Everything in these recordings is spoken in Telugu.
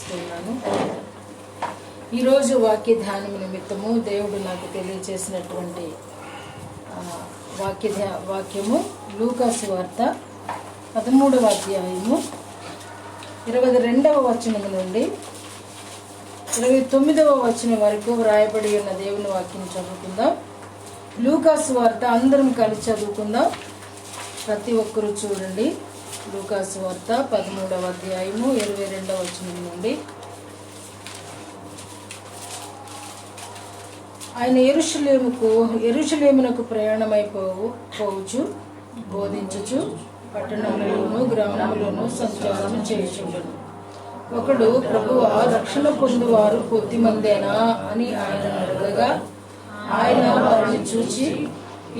ప్రార్థిస్తున్నాను. ఈరోజు వాక్య ధ్యానం నిమిత్తము దేవుడు నాకు తెలియజేసినటువంటి వాక్యము లూకాసు వార్త 13వ అధ్యాయము 22వ వచనం నుండి 29వ వచనం వరకు వ్రాయబడి ఉన్న దేవుని వాక్యం చదువుకుందాం. లూకాసు వార్త అందరం కలిసి చదువుకుందాం. ప్రతి ఒక్కరూ చూడండి. లూకాసు వార్త 13వ అధ్యాయము 22వ వచనం నుండి. ఆయన యెరూషలేమునకు ప్రయాణమైపోవచ్చు, బోధించుచు పట్టణములోను గ్రామములోను సంచారం చేయుచుండెను. ఒకడు, ప్రభువా, రక్షణ పొందువారు కొద్దిమందేనా అని ఆయన అడగగా, ఆయన వారిని చూచి,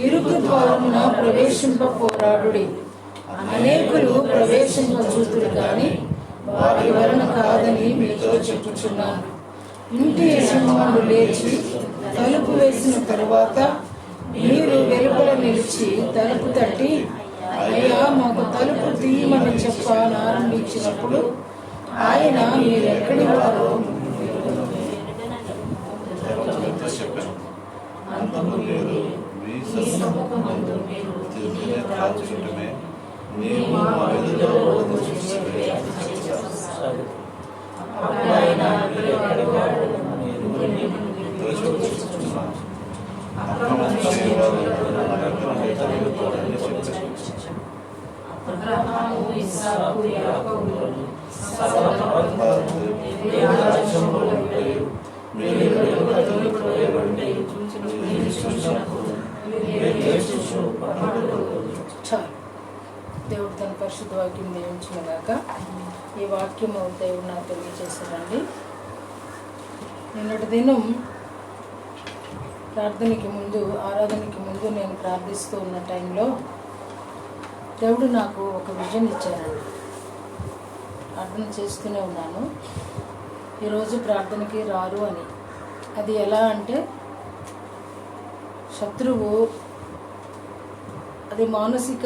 ఇరుకు ద్వారమున ప్రవేశింపపోరాడుడి, అనేకులు ప్రవేశింపచూతురు కానీ వారి వలన కాదని మీతో చెప్పుచున్నాను. ఇంటి యజమానుడు లేచి తలుపు వేసిన తరువాత మీరు వెలుపల నిలిచి తలుపు తట్టి, అయ్యా, మాకు తలుపు తీయమని ఆరంభించినప్పుడు ఆయన మీరు ఎక్కడి వారో దేవుడు తన పరిశుద్ధ వాక్యం దీవించునుగాక. ఈ వాక్యము దేవుడు నాకు తెలియజేశారండి. నిన్నటి దినం ఆరాధనకి ముందు నేను ప్రార్థిస్తూ ఉన్న టైంలో దేవుడు నాకు ఒక విజన్ ఇచ్చారండి. ప్రార్థన చేస్తూనే ఉన్నాను, ఈరోజు ప్రార్థనకి రారు అని. అది ఎలా అంటే, శత్రువు అది మానసిక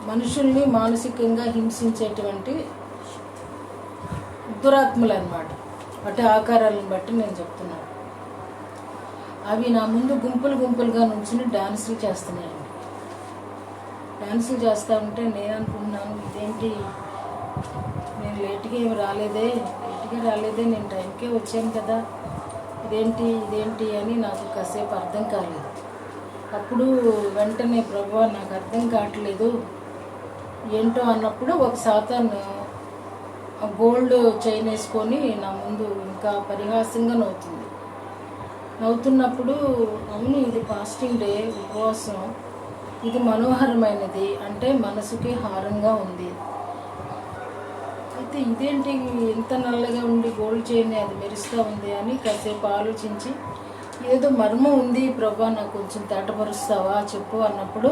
మనుషుల్ని మానసికంగా హింసించేటువంటి దురాత్మలు అన్నమాట. వాటి ఆకారాలను బట్టి నేను చెప్తున్నాను. అవి నా ముందు గుంపులుగా నుంచుని డాన్సులు చేస్తున్నాయి. డాన్సులు చేస్తూ ఉంటే నేను అనుకుంటున్నాను, ఇదేంటి, నేను లేట్గా ఏమి రాలేదే, నేను టైంకే వచ్చాను కదా, ఇదేంటి అని నాకు కాసేపు అర్థం కాలేదు. అప్పుడు వెంటనే, ప్రభువా, నాకు అర్థం కావట్లేదు ఏంటో అన్నప్పుడు ఒక సాతాను గోల్డ్ చైన్ వేసుకొని నా ముందు ఇంకా పరిహాసంగా నవ్వుతున్నప్పుడు, అవును, ఇది ఫాస్టింగ్ డే, ఉపవాసం, ఇది మనోహరమైనది, అంటే మనసుకి హారంగా ఉంది. అయితే ఇదేంటి ఎంత నల్లగా ఉండి గోల్డ్ చైన్ అది మెరుస్తూ ఉంది అని కాసేపు ఆలోచించి, ఏదో మర్మం ఉంది ప్రభా, నాకు కొంచెం తేటపరుస్తావా చెప్పు అన్నప్పుడు,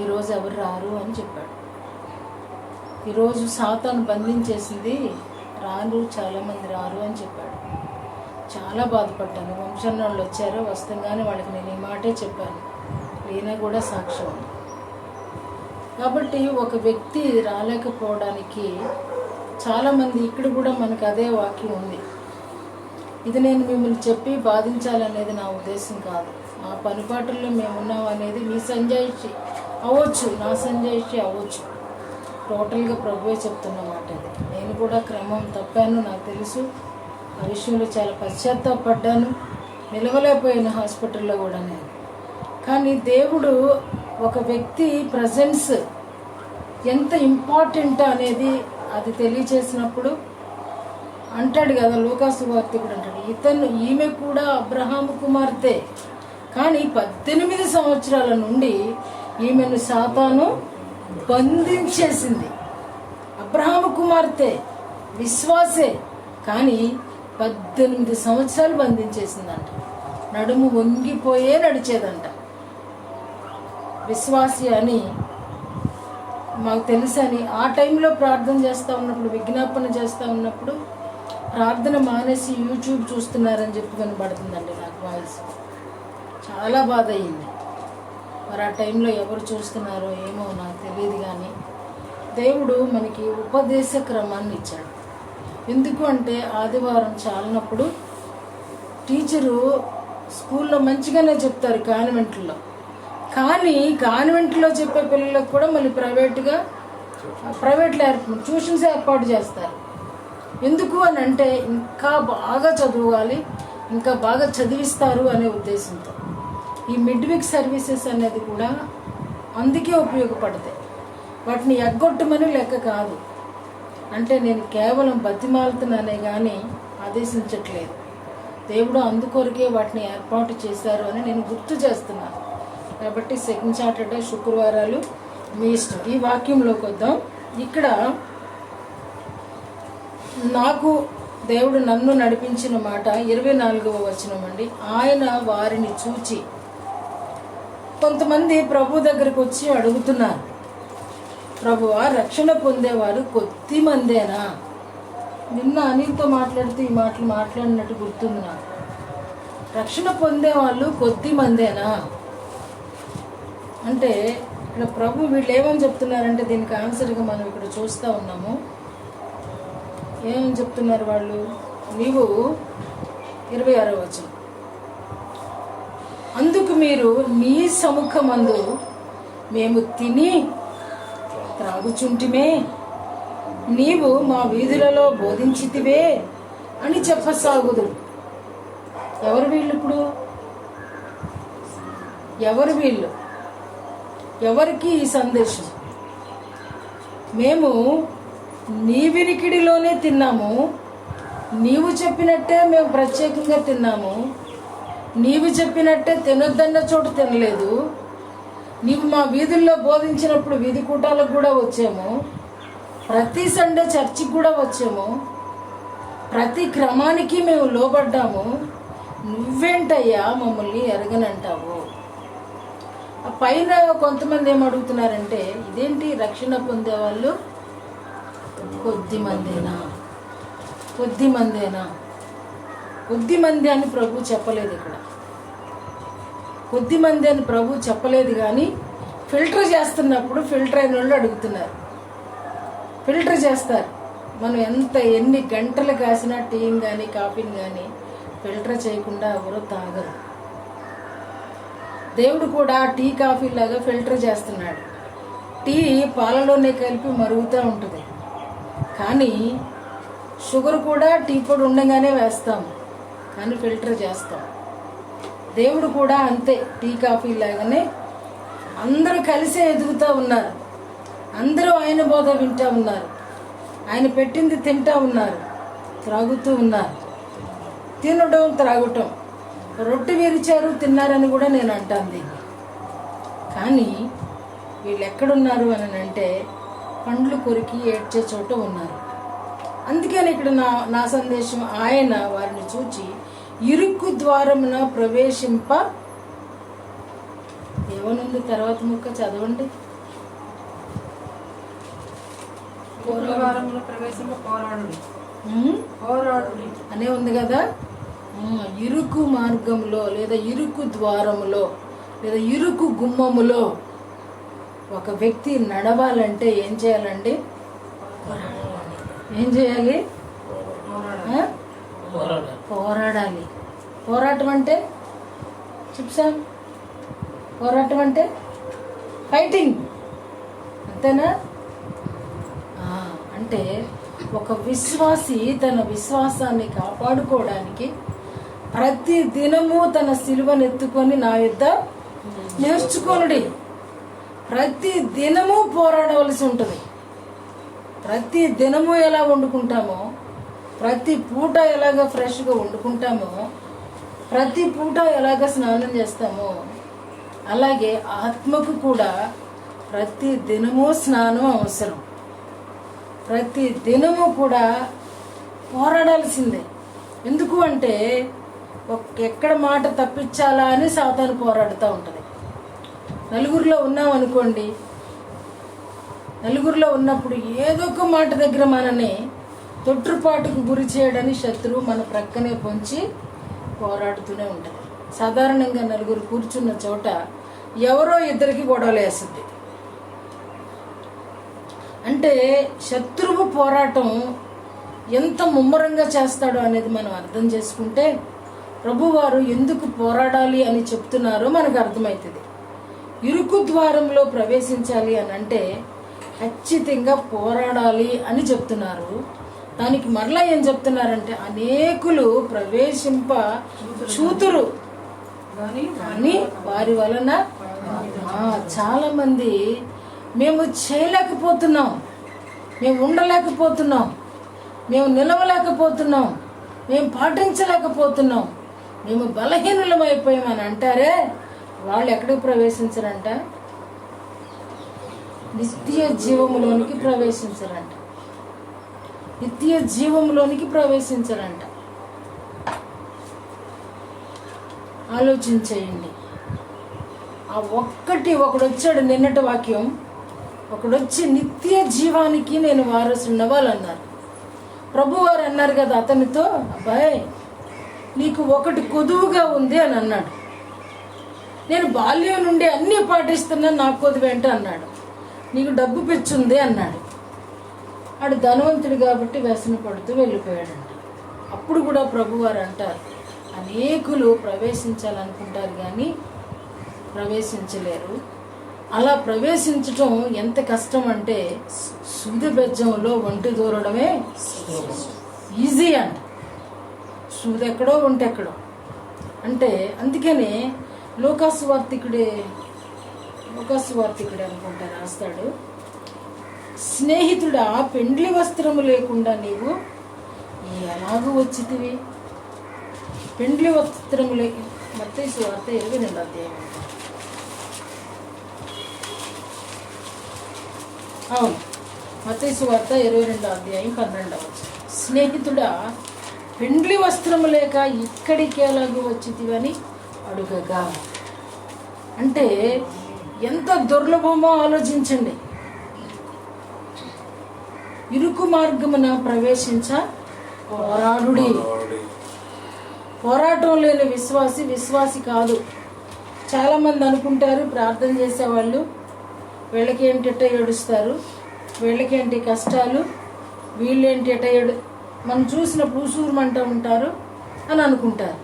ఈరోజు ఎవరు రారు అని చెప్పాడు. ఈరోజు సాతాను బంధించేసింది, చాలామంది రారు అని చెప్పాడు. చాలా బాధపడ్డాను. వంశన్న వాళ్ళు వచ్చారు, వస్తుందని వాళ్ళకి నేను ఈ మాటే చెప్పాను. ఈయన కూడా సాక్ష్యం. కాబట్టి ఒక వ్యక్తి రాలేకపోవడానికి చాలామంది, ఇక్కడ కూడా మనకు అదే వాక్యం ఉంది. ఇది నేను మిమ్మల్ని చెప్పి బాధించాలనేది నా ఉద్దేశం కాదు. మా పనిపాటుల్లో మేమున్నాం అనేది మీ సంజాయిషి అవ్వచ్చు, నా సంజాయిషి అవ్వచ్చు. టోటల్గా ప్రభువే చెప్తున్నమాట. ఇది నేను కూడా క్రమం తప్పాను, నాకు తెలుసు. ఆ విషయంలో చాలా పశ్చాత్తాపడ్డాను. నిలవలేకపోయాను హాస్పిటల్లో కూడా నేను. కానీ దేవుడు ఒక వ్యక్తి ప్రజెన్స్ ఎంత ఇంపార్టెంట్ అనేది అది తెలియచేసినప్పుడు అంటాడు కదా, లూకాసు వార్త కూడా అంటాడు, ఈమె కూడా అబ్రహాము కుమార్తె, కానీ 18 సంవత్సరాల నుండి ఈమెను సాతాను బంధించేసింది. అబ్రహాము కుమార్తె, విశ్వాసే, కానీ 18 సంవత్సరాలు బంధించేసిందంట. నడుము వంగిపోయే నడిచేదంట. విశ్వాసి అని మాకు తెలుసని ఆ టైంలో ప్రార్థన చేస్తూ ఉన్నప్పుడు, విజ్ఞాపన చేస్తూ ఉన్నప్పుడు, ప్రార్థన మానేసి యూట్యూబ్ చూస్తున్నారని చెప్పి వినబడుతుందండి నాకు వాయిస్. చాలా బాధ అయ్యింది. మరి ఆ టైంలో ఎవరు చూస్తున్నారో ఏమో నాకు తెలియదు, కానీ దేవుడు మనకి ఉపదేశ క్రమాన్ని ఇచ్చాడు. ఎందుకు అంటే ఆదివారం చాలినప్పుడు టీచరు స్కూల్లో మంచిగానే చెప్తారు కాన్వెంట్లో, కానీ కాన్వెంట్లో చెప్పే పిల్లలకు కూడా మళ్ళీ ప్రైవేట్లో ట్యూషన్స్ ఏర్పాటు చేస్తారు. ఎందుకు అని అంటే ఇంకా బాగా చదవాలి, ఇంకా బాగా చదివిస్తారు అనే ఉద్దేశంతో. ఈ మిడ్ వీక్ సర్వీసెస్ అనేది కూడా అందుకే ఉపయోగపడతాయి. వాటిని ఎగ్గొట్టమని లెక్క కాదు. అంటే నేను కేవలం బతిమాలుతున్నానే కానీ ఆదేశించట్లేదు. దేవుడు అందుకొరకే వాటిని ఏర్పాటు చేశారు అని నేను గుర్తు చేస్తున్నాను. కాబట్టి సెకండ్ సాటర్డే, శుక్రవారాలు మీ ఇష్టం. ఈ వాక్యంలోకి వద్దాం. ఇక్కడ నాకు దేవుడు నన్ను నడిపించిన మాట 24వ వచనం అండి. ఆయన వారిని చూచి, కొంతమంది ప్రభు దగ్గరకు వచ్చి అడుగుతున్నారు, ప్రభువా రక్షణ పొందేవారు కొద్ది మందేనా? నిన్న అనిల్తో మాట్లాడుతూ ఈ మాటలు మాట్లాడినట్టు గుర్తుంది నాకు. రక్షణ పొందేవాళ్ళు కొద్ది మందేనా అంటే ఇక్కడ ప్రభు వీళ్ళు ఏమని చెప్తున్నారంటే, దీనికి ఆన్సర్గా మనం ఇక్కడ చూస్తూ ఉన్నాము. ఏమని చెప్తున్నారు వాళ్ళు? నీవు 26వ వచనం, అందుకు మీరు నీ సముఖమందు మేము తిని త్రాగుచుంటిమే, నీవు మా వీధులలో బోధించితివే అని చెప్పసాగుదు. ఎవరు వీళ్ళు? ఇప్పుడు ఎవరు వీళ్ళు? ఎవరికి ఈ సందేశం? మేము నీ వినికిడిలోనే తిన్నాము, నీవు చెప్పినట్టే మేము ప్రత్యేకంగా తిన్నాము, నీవు చెప్పినట్టే తినొద్దన్న చోటు తినలేదు, నీవు మా వీధుల్లో బోధించినప్పుడు వీధి కూటాలకు కూడా వచ్చాము, ప్రతి సండే చర్చికి కూడా వచ్చాము, ప్రతి క్రమానికి మేము లోబడ్డాము, నువ్వేంటయ్యా మమ్మల్ని ఎరగనంటావు? ఆ పైన కొంతమంది ఏమడుగుతున్నారంటే, ఇదేంటి రక్షణ పొందేవాళ్ళు కొద్ది మందేనా? కొద్ది మందేనా? కొద్ది మంది అని ప్రభు చెప్పలేదు. ఇక్కడ కొద్ది మంది అని ప్రభు చెప్పలేదు, కానీ ఫిల్టర్ చేస్తున్నప్పుడు ఫిల్టర్ అయిన వాళ్ళు అడుగుతున్నారు. ఫిల్టర్ చేస్తారు. మనం ఎన్ని గంటలు కాసినా టీని కానీ కాఫీని కానీ ఫిల్టర్ చేయకుండా ఎవరో తాగరు. దేవుడు కూడా టీ కాఫీ లాగా ఫిల్టర్ చేస్తున్నాడు. టీ పాలలోనే కలిపి మరుగుతూ ఉంటుంది, కానీ షుగర్ కూడా టీ పొడి ఉండగానే వేస్తాము, కానీ ఫిల్టర్ చేస్తాం. దేవుడు కూడా అంతే, టీ కాఫీ లాగానే అందరూ కలిసే ఎదుగుతూ ఉన్నారు. అందరూ ఆయన బోధ వింటూ ఉన్నారు, ఆయన పెట్టింది తింటూ ఉన్నారు, త్రాగుతూ ఉన్నారు. తినడం త్రాగటం, రొట్టె విరిచారు తిన్నారని కూడా నేను అంటాను. కానీ వీళ్ళు ఎక్కడున్నారు అని అంటే పండ్లు కొరికి ఏడ్చే చోట ఉన్నారు. అందుకని ఇక్కడ నా సందేశం, ఆయన వారిని చూచి ఇరుక్కు ద్వారమున ప్రవేశింప ఏమనుంది? తర్వాత ముక్క చదవండి. పోరాడు అనే ఉంది కదా. ఇరుకు మార్గంలో లేదా ఇరుకు ద్వారములో లేదా ఇరుకు గుమ్మములో ఒక వ్యక్తి నడవాలంటే ఏం చేయాలండి? ఏం చేయాలి? పోరాడాలి. పోరాటం అంటే చెప్సాం, పోరాటం అంటే ఫైటింగ్, అంతేనా? అంటే ఒక విశ్వాసి తన విశ్వాసాన్ని కాపాడుకోవడానికి ప్రతి దినము తన సిలువను ఎత్తుకొని నా యుద్ధ నేర్చుకోనుడి. ప్రతి దినము పోరాడవలసి ఉంటుంది. ప్రతి దినము ఎలా వండుకుంటామో, ప్రతి పూట ఎలాగ ఫ్రెష్గా వండుకుంటామో, ప్రతి పూట ఎలాగ స్నానం చేస్తామో, అలాగే ఆత్మకు కూడా ప్రతి దినము స్నానం అవసరం. ప్రతి దినము కూడా పోరాడాల్సిందే. ఎందుకు అంటే ఎక్కడ మాట తప్పించాలా అని సాతాను పోరాడుతూ ఉంటుంది. నలుగురిలో ఉన్నామనుకోండి, నలుగురిలో ఉన్నప్పుడు ఏదో ఒక మాట దగ్గర మనని తొట్టుపాటుకు గురి చేయడానికి శత్రువు మన ప్రక్కనే పొంచి పోరాడుతూనే ఉంటుంది. సాధారణంగా నలుగురు కూర్చున్న చోట ఎవరో ఇద్దరికి గొడవలు వేస్తుంది. అంటే అంటే శత్రువు పోరాటం ఎంత ముమ్మరంగా చేస్తాడో అనేది మనం అర్థం చేసుకుంటే ప్రభువారు ఎందుకు పోరాడాలి అని చెప్తున్నారో మనకు అర్థమవుతుంది. ఇరుకు ద్వారంలో ప్రవేశించాలి అని అంటే ఖచ్చితంగా పోరాడాలి అని చెప్తున్నారు. దానికి మరలా ఏం చెప్తున్నారంటే అనేకులు ప్రవేశింప చూతురు కానీ వారి వలన చాలా మంది మేము చేయలేకపోతున్నాం, మేము ఉండలేకపోతున్నాం, మేము నిలవలేకపోతున్నాం, మేము పాటించలేకపోతున్నాం, మేము బలహీనులమైపోయామని అంటారే, వాళ్ళు ఎక్కడికి ప్రవేశించరంట? నిత్య జీవములోనికి ప్రవేశించరంట. నిత్య జీవంలోనికి ప్రవేశించరంట. ఆలోచించేయండి. ఆ ఒకడు వచ్చాడు నిన్నటి వాక్యం, ఒకడొచ్చి నిత్య జీవానికి నేను వారసున్న వాళ్ళు అన్నారు. ప్రభువారు అన్నారు కదా అతనితో, అబ్బాయి నీకు ఒకటి కొదువుగా ఉంది అని అన్నాడు. నేను బాల్యం నుండి అన్నీ పాటిస్తున్నాను, నాకు కొదువేంట అన్నాడు. నీకు డబ్బు పిచ్చుంది అన్నాడు. ఆడు ధనవంతుడు కాబట్టి వ్యసన పడుతూ వెళ్ళిపోయాడంట. అప్పుడు కూడా ప్రభువారు అంటారు, అనేకులు ప్రవేశించాలనుకుంటారు కానీ ప్రవేశించలేరు. అలా ప్రవేశించటం ఎంత కష్టం అంటే సూది బెజ్జంలో ఒంటి దూరడమే ఈజీ అంట. సూది ఎక్కడో ఒంటి ఎక్కడో అంటే. అందుకనే లోకాసు వార్తికుడే అనుకుంటా రాస్తాడు, స్నేహితుడా పెండ్లి వస్త్రము లేకుండా నీవు ఎలాగూ వచ్చితివి? పెండ్లి వస్త్రము లేక మత్తయి సువార్త 22వ అధ్యాయం. అవును, మత్తయి సువార్త 22వ అధ్యాయం 12వ వచనం. స్నేహితుడా పెండ్లి వస్త్రము లేక ఇక్కడికి ఎలాగూ వచ్చితివని అడుగగా. అంటే ఎంత దుర్లభమో ఆలోచించండి. ఇరుకు మార్గమున ప్రవేశించ పోరాడుడి. పోరాటం లేని విశ్వాసి కాదు. చాలామంది అనుకుంటారు ప్రార్థన చేసేవాళ్ళు వీళ్ళకేంటి ఎట్ట ఏడుస్తారు, వీళ్ళకేంటి కష్టాలు, వీళ్ళేంటి ఎట్ట మనం చూసినప్పుడు ఉసూరుమంటూ ఉంటారు అని అనుకుంటారు.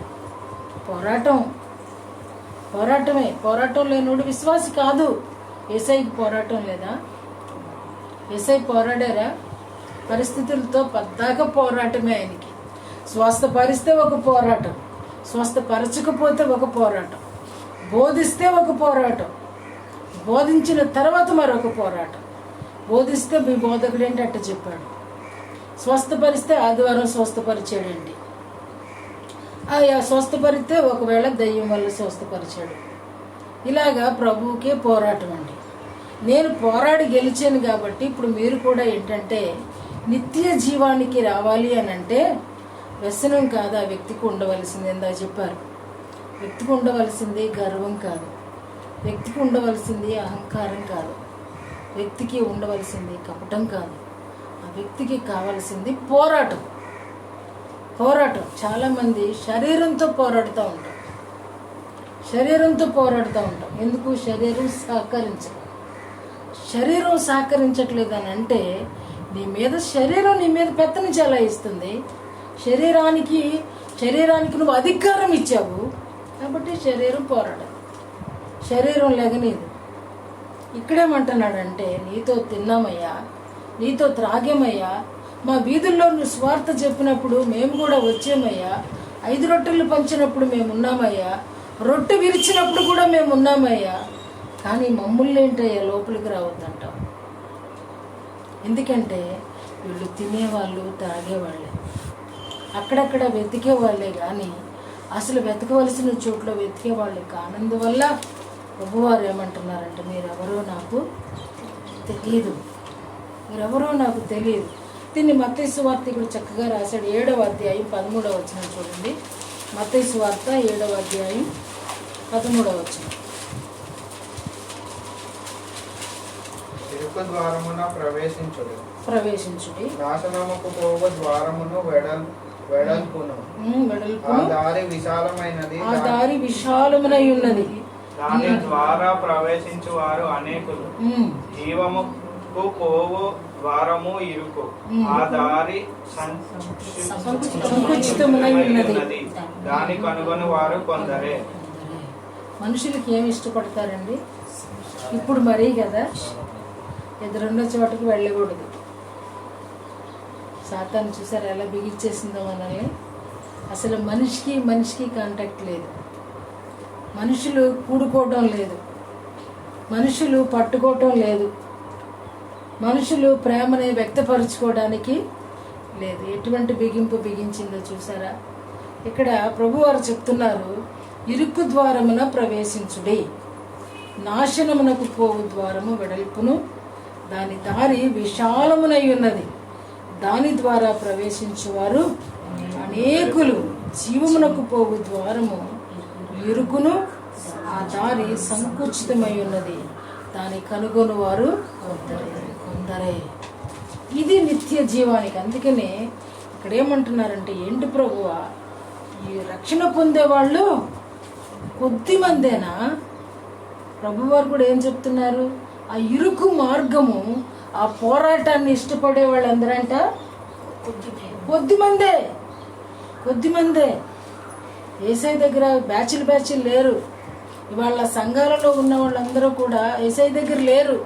పోరాటమే. పోరాటం లేనోడు విశ్వాసి కాదు. యేసయ్యకి పోరాటం లేదా? యేసయ్య పోరాడారా? పరిస్థితులతో పద్దాక పోరాటమే ఆయనకి. స్వస్థపరిస్తే ఒక పోరాటం, స్వస్థపరచకపోతే ఒక పోరాటం, బోధిస్తే ఒక పోరాటం, బోధించిన తర్వాత మరొక పోరాటం. బోధిస్తే మీ బోధకుడు ఏంటి అట్ట చెప్పాడు, స్వస్థపరిస్తే ఆదివారం స్వస్థపరిచాడండి. స్వస్థపరిస్తే ఒకవేళ దయ్యం వల్ల స్వస్థపరిచాడు. ఇలాగా ప్రభువుకే పోరాటం అండి. నేను పోరాడి గెలిచాను కాబట్టి ఇప్పుడు మీరు కూడా ఏంటంటే నిత్య జీవానికి రావాలి అని అంటే వ్యసనం కాదు ఆ వ్యక్తికి ఉండవలసింది. ఎందా చెప్పారు, వ్యక్తికి ఉండవలసింది గర్వం కాదు, వ్యక్తికి ఉండవలసింది అహంకారం కాదు, వ్యక్తికి ఉండవలసింది కపటం కాదు. ఆ వ్యక్తికి కావలసింది పోరాటం. చాలామంది శరీరంతో పోరాడుతూ ఉంటాం. ఎందుకు? శరీరం సహకరించట్లేదు అని అంటే శరీరం నీ మీద పెత్తని చెలాయిస్తుంది. శరీరానికి నువ్వు అధికారం ఇచ్చావు కాబట్టి శరీరం పోరాడదు, శరీరం లెగనీదు. ఇక్కడేమంటున్నాడంటే నీతో తిన్నామయ్యా, నీతో త్రాగేమయ్యా, మా వీధుల్లో నువ్వు స్వార్థ చెప్పినప్పుడు మేము కూడా వచ్చామయ్యా, 5 రొట్టెలు పంచినప్పుడు మేము ఉన్నామయ్యా, రొట్టె విరిచినప్పుడు కూడా మేము ఉన్నామయ్యా, కానీ మమ్మల్ని ఏంటయ్యా లోపలికి రావద్దంటావు. ఎందుకంటే వీళ్ళు తినేవాళ్ళు తాగేవాళ్ళే, అక్కడక్కడ వెతికేవాళ్ళే కానీ అసలు వెతకవలసిన చోట్ల వెతికేవాళ్ళు కానందువల్ల ప్రభువారు ఏమంటున్నారంటే మీరెవరో నాకు తెలియదు. దీన్ని మత్తయి సువార్త కూడా చక్కగా రాశాడు. 7వ అధ్యాయం 13వ వచనం చూడండి. మత్తయి సువార్త 7వ అధ్యాయం 13వ వచనం. ఇరుకు ద్వారమున ప్రవేశించుడి, నాశనముకు పోవు ద్వారమును వెడల్పును, ఆ దారి విశాలమునై ఉన్నది, దాని ద్వారా ప్రవేశించు వారు అనేకులు. జీవముకు పోవు ద్వారము ఇరుకు, ఆ దారి సంకుచితమునై ఉన్నది, దాని కనుగొని వారు కొందరే. మనుషులకి ఏమి ఇష్టపడతారండి? ఇప్పుడు మరీ కదా, ఎదురున్న చోటకి వెళ్ళకూడదు. సాతాను చూసారు ఎలా బిగిచ్చేసిందో మనల్ని. అసలు మనిషికి కాంటాక్ట్ లేదు, మనుషులు కూడుకోవటం లేదు, మనుషులు పట్టుకోవటం లేదు, మనుషులు ప్రేమని వ్యక్తపరచుకోవడానికి లేదు. ఎటువంటి బిగించిందో చూసారా? ఇక్కడ ప్రభువారు చెప్తున్నారు, ఇరుకు ద్వారమున ప్రవేశించుడి, నాశనమునకు పోవు ద్వారము వెడల్పును, దాని దారి విశాలమునై ఉన్నది, దాని ద్వారా ప్రవేశించువారు అనేకులు. జీవమునకు పోవు ద్వారము ఇరుకును, ఆ దారి సంకుచితమై ఉన్నది, దాని కనుగొని వారు కొందరే. ఇది నిత్య జీవానికి. అందుకనే ఇక్కడ ఏమంటున్నారంటే, ఏంటి ప్రభువా, ఈ రక్షణ పొందేవాళ్ళు కొద్ది మందేనా? ప్రభువారు కూడా ఏం చెప్తున్నారు, ఆ ఇరుకు మార్గము, ఆ పోరాటాన్ని ఇష్టపడే వాళ్ళందరంట కొద్ది మందే. ఏసై దగ్గర బ్యాచ్లు లేరు. ఇవాళ సంఘాలలో ఉన్న వాళ్ళందరూ కూడా ఏసై దగ్గర లేరు.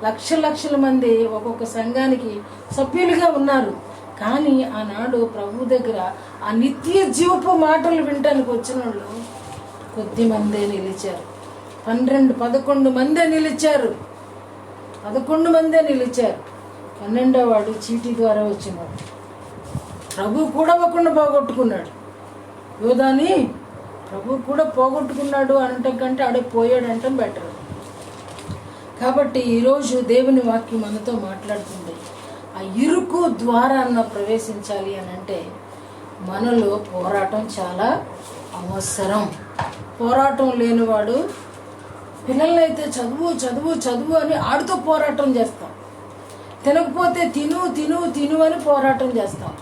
లక్షల మంది ఒక్కొక్క సంఘానికి సభ్యులుగా ఉన్నారు. కానీ ఆనాడు ప్రభు దగ్గర ఆ నిత్య జీవపు మాటలు వినటానికి వచ్చిన వాళ్ళు కొద్ది మందే నిలిచారు. 11 మందే నిలిచారు. 11 మందే నిలిచారు. 12వ వాడు చీటీ ద్వారా వచ్చినాడు. ప్రభు కూడా ఒకరిని పోగొట్టుకున్నాడు. యోధాని ప్రభు కూడా పోగొట్టుకున్నాడు అనటం కంటే ఆడే పోయాడు అంటాం బెటర్. కాబట్టి ఈరోజు దేవుని వాక్యం మనతో మాట్లాడుతుంది. ఆ ఇరుకు ద్వారాన్న ప్రవేశించాలి అని అంటే మనలో పోరాటం చాలా అవసరం. పోరాటం లేనివాడు, పిల్లలైతే చదువు అని ఆడితో పోరాటం చేస్తాం. తినకపోతే తిను అని పోరాటం చేస్తాం.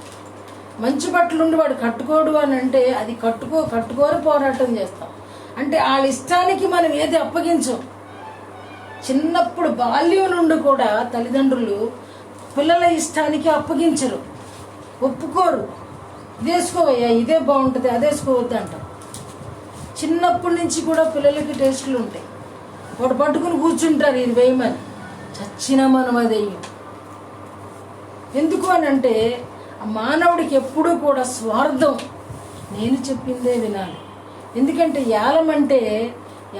మంచి బట్టలు ఉండి వాడు కట్టుకోడు అని అంటే అది కట్టుకోని పోరాటం చేస్తాం. అంటే వాళ్ళ ఇష్టానికి మనం ఏది అప్పగించం. చిన్నప్పుడు బాల్యం నుండి కూడా తల్లిదండ్రులు పిల్లల ఇష్టానికి అప్పగించరు, ఒప్పుకోరు. ఇదేసుకోవయ్యా, ఇదే బాగుంటుంది, అదేసుకోవద్దు అంటాం. చిన్నప్పటి నుంచి కూడా పిల్లలకి టేస్టులు ఉంటాయి. వాడు పట్టుకుని కూర్చుంటారు, ఇది వేయమని. చచ్చినా మనం అదేయం. ఎందుకు అని అంటే మానవుడికి ఎప్పుడూ కూడా స్వార్థం. నేను చెప్పిందే వినాలి. ఎందుకంటే ఏలమంటే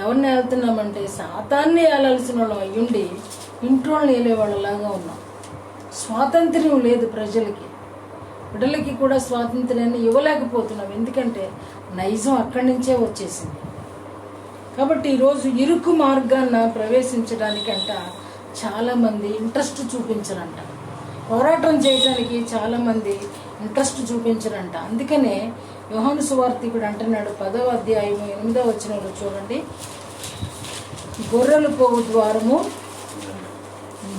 ఎవరిని వెళ్తున్నామంటే సాతాన్ని ఏలాల్సిన వాళ్ళం అయ్యుండి ఇంట్లో ఏలేవాళ్ళలాగా ఉన్నాం. స్వాతంత్ర్యం లేదు ప్రజలకి, బిడ్డలకి కూడా స్వాతంత్ర్యాన్ని ఇవ్వలేకపోతున్నాం. ఎందుకంటే నైజం అక్కడి నుంచే వచ్చేసింది. కాబట్టి ఈరోజు ఇరుకు మార్గాన్న ప్రవేశించడానికంట చాలామంది ఇంట్రెస్ట్ చూపించరంట. పోరాటం చేయడానికి చాలామంది ఇంట్రెస్ట్ చూపించరంట. అందుకనే యోహాను సువార్తికుడు అంటున్నాడు 10వ అధ్యాయం 8వ వచనంలో చూడండి, గొర్రెలు పోవు ద్వారము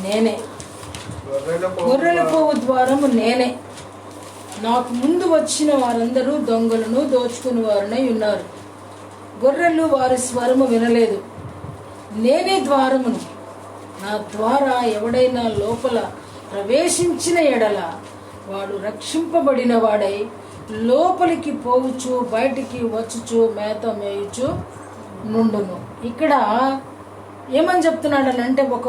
నేనే, గొర్రెలు పోవు ద్వారము నేనే, నాకు ముందు వచ్చిన వారందరూ దొంగలను దోచుకుని వారునై ఉన్నారు. గొర్రెలు వారి స్వరము వినలేదు. నేనే ద్వారమును, నా ద్వారా ఎవడైనా లోపల ప్రవేశించిన ఎడల వాడు రక్షింపబడిన వాడై లోపలికి పోవచ్చు, బయటికి వచ్చుచు మేత మేయుచు నుండును. ఇక్కడ ఏమని చెప్తున్నాడని అంటే ఒక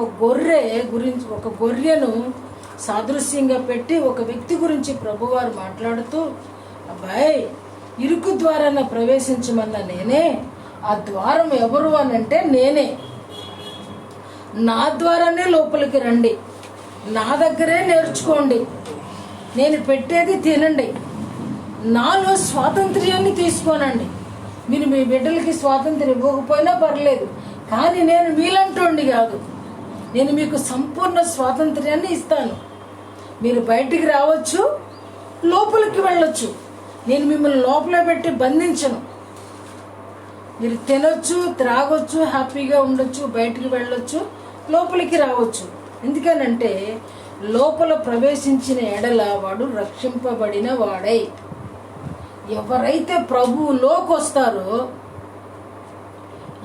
గొర్రెను సాదృశ్యంగా పెట్టి ఒక వ్యక్తి గురించి ప్రభువారు మాట్లాడుతూ, అబ్బాయి ఇరుకు ద్వారాన ప్రవేశించమన్న నేనే, ఆ ద్వారం ఎవరు అని అంటే నేనే, నా ద్వారానే లోపలికి రండి, నా దగ్గరే నేర్చుకోండి, నేను పెట్టేది తినండి, నాలో స్వాతంత్ర్యాన్ని తీసుకోనండి. మీరు మీ బిడ్డలకి స్వాతంత్ర్యం ఇవ్వకపోయినా పర్లేదు, కానీ నేను మీలంటోండి కాదు. నేను మీకు సంపూర్ణ స్వాతంత్ర్యాన్ని ఇస్తాను. మీరు బయటికి రావచ్చు, లోపలికి వెళ్ళొచ్చు. నేను మిమ్మల్ని లోపల పెట్టి బంధించను. మీరు తినొచ్చు, త్రాగొచ్చు, హ్యాపీగా ఉండొచ్చు, బయటికి వెళ్ళొచ్చు, లోపలికి రావచ్చు. ఎందుకనంటే లోపల ప్రవేశించిన ఎడల వాడు రక్షింపబడిన వాడై. ఎవరైతే ప్రభువులోకి వస్తారో,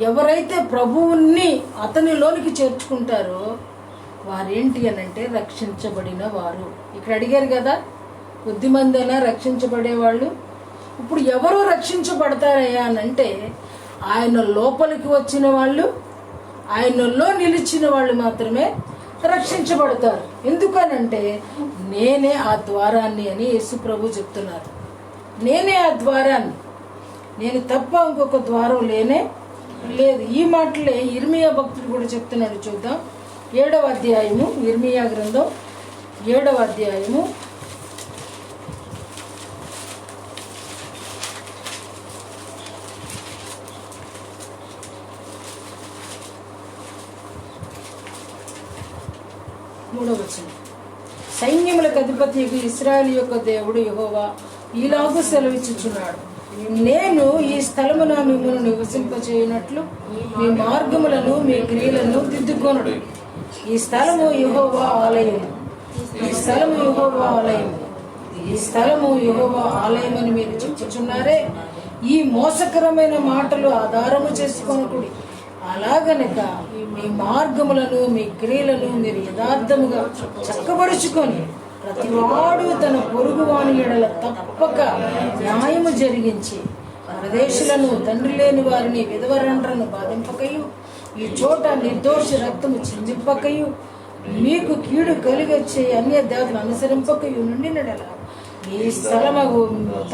ఎవరైతే ప్రభువుని అతనిలోనికి చేర్చుకుంటారో వారేంటి అనంటే రక్షించబడిన వారు. ఇక్కడ అడిగారు కదా, కొద్దిమందైనా రక్షించబడేవాళ్ళు. ఇప్పుడు ఎవరు రక్షించబడతారయ్యా అనంటే ఆయన లోపలికి వచ్చిన వాళ్ళు, ఆయనలో నిలిచిన వాళ్ళు మాత్రమే రక్షించబడతారు. ఎందుకనంటే నేనే ఆ ద్వారాన్ని అని యేసు ప్రభు చెప్తున్నారు. నేనే ఆ ద్వారాన్ని, నేను తప్ప ఇంకొక ద్వారం లేనే లేదు. ఈ మాటలే ఇర్మియా భక్తుడు కూడా చెప్తున్నాడు. చూద్దాం 7వ అధ్యాయము, ఇర్మియా గ్రంథం 7వ అధ్యాయము 3వ వచనం. సైన్యములకు అధిపతి ఇశ్రాయేలు యొక్క దేవుడు యెహోవా ఈలాగు సెలవిచ్చుచున్నాడు, నేను ఈ స్థలమున మిమ్మల్ని నివసింపచేయనట్లు మీ మార్గములను మీ క్రియలను దిద్దుకొనుడు. ఈ స్థలము యెహోవా ఆలయము, ఈ స్థలము యెహోవా ఆలయము, ఈ స్థలము యెహోవా ఆలయం అని మీరు చెప్పుచున్నారే. ఈ మోసకరమైన మాటలు ఆధారము చేసుకొనుకుడి. అలాగనక మీ మార్గములను మీ క్రియలను మీరు యథార్థముగా చక్కబరుచుకొని ప్రతివాడు తన పొరుగువాని ఎడల తప్పక న్యాయము జరిగించి పరదేశులను, తండ్రి లేని వారిని, విధవరండ్రను బాధింపకయు, ఈ చోట నిర్దోష రక్తము చిందింపకయు, మీకు కీడు కలిగొచ్చే అన్య దేవతలు అనుసరింపకయు నుండినడల ఈ స్థలము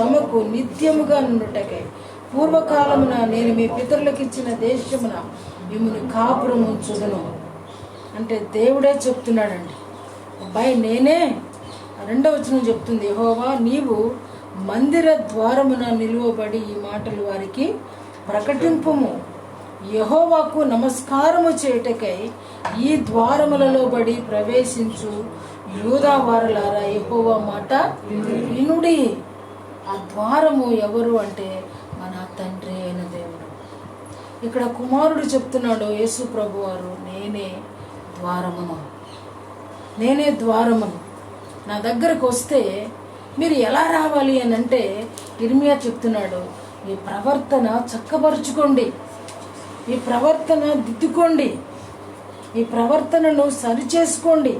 తమకు నిత్యముగా నుండుటకై పూర్వకాలమున నేను మీ పితరులకు ఇచ్చిన దేశమున మిమ్మల్ని కాపురం ఉంచుదును. అంటే దేవుడే చెప్తున్నాడండి. అబ్బాయి నేనే. 2వ వచనం చెప్తుంది, యెహోవా నీవు మందిర ద్వారమున నిలువబడి ఈ మాటలు వారికి ప్రకటింపుము. యెహోవాకు నమస్కారము చేయుటకై ఈ ద్వారములలో బడి ప్రవేశించు యూదా వారలారా యెహోవా మాట వినుడి. ఆ ద్వారము ఎవరు అంటే మన తండ్రి అయిన దేవుడు. ఇక్కడ కుమారుడు చెప్తున్నాడు, యేసు ప్రభు వారు, నేనే ద్వారమును, నేనే ద్వారమును. నా దగ్గరకు వస్తే మీరు ఎలా రావాలి అని అంటే ఇర్మియా చెప్తున్నాడు, మీ ప్రవర్తన చక్కబరుచుకోండి, మీ ప్రవర్తన దిద్దుకోండి, మీ ప్రవర్తనను సరిచేసుకోండి.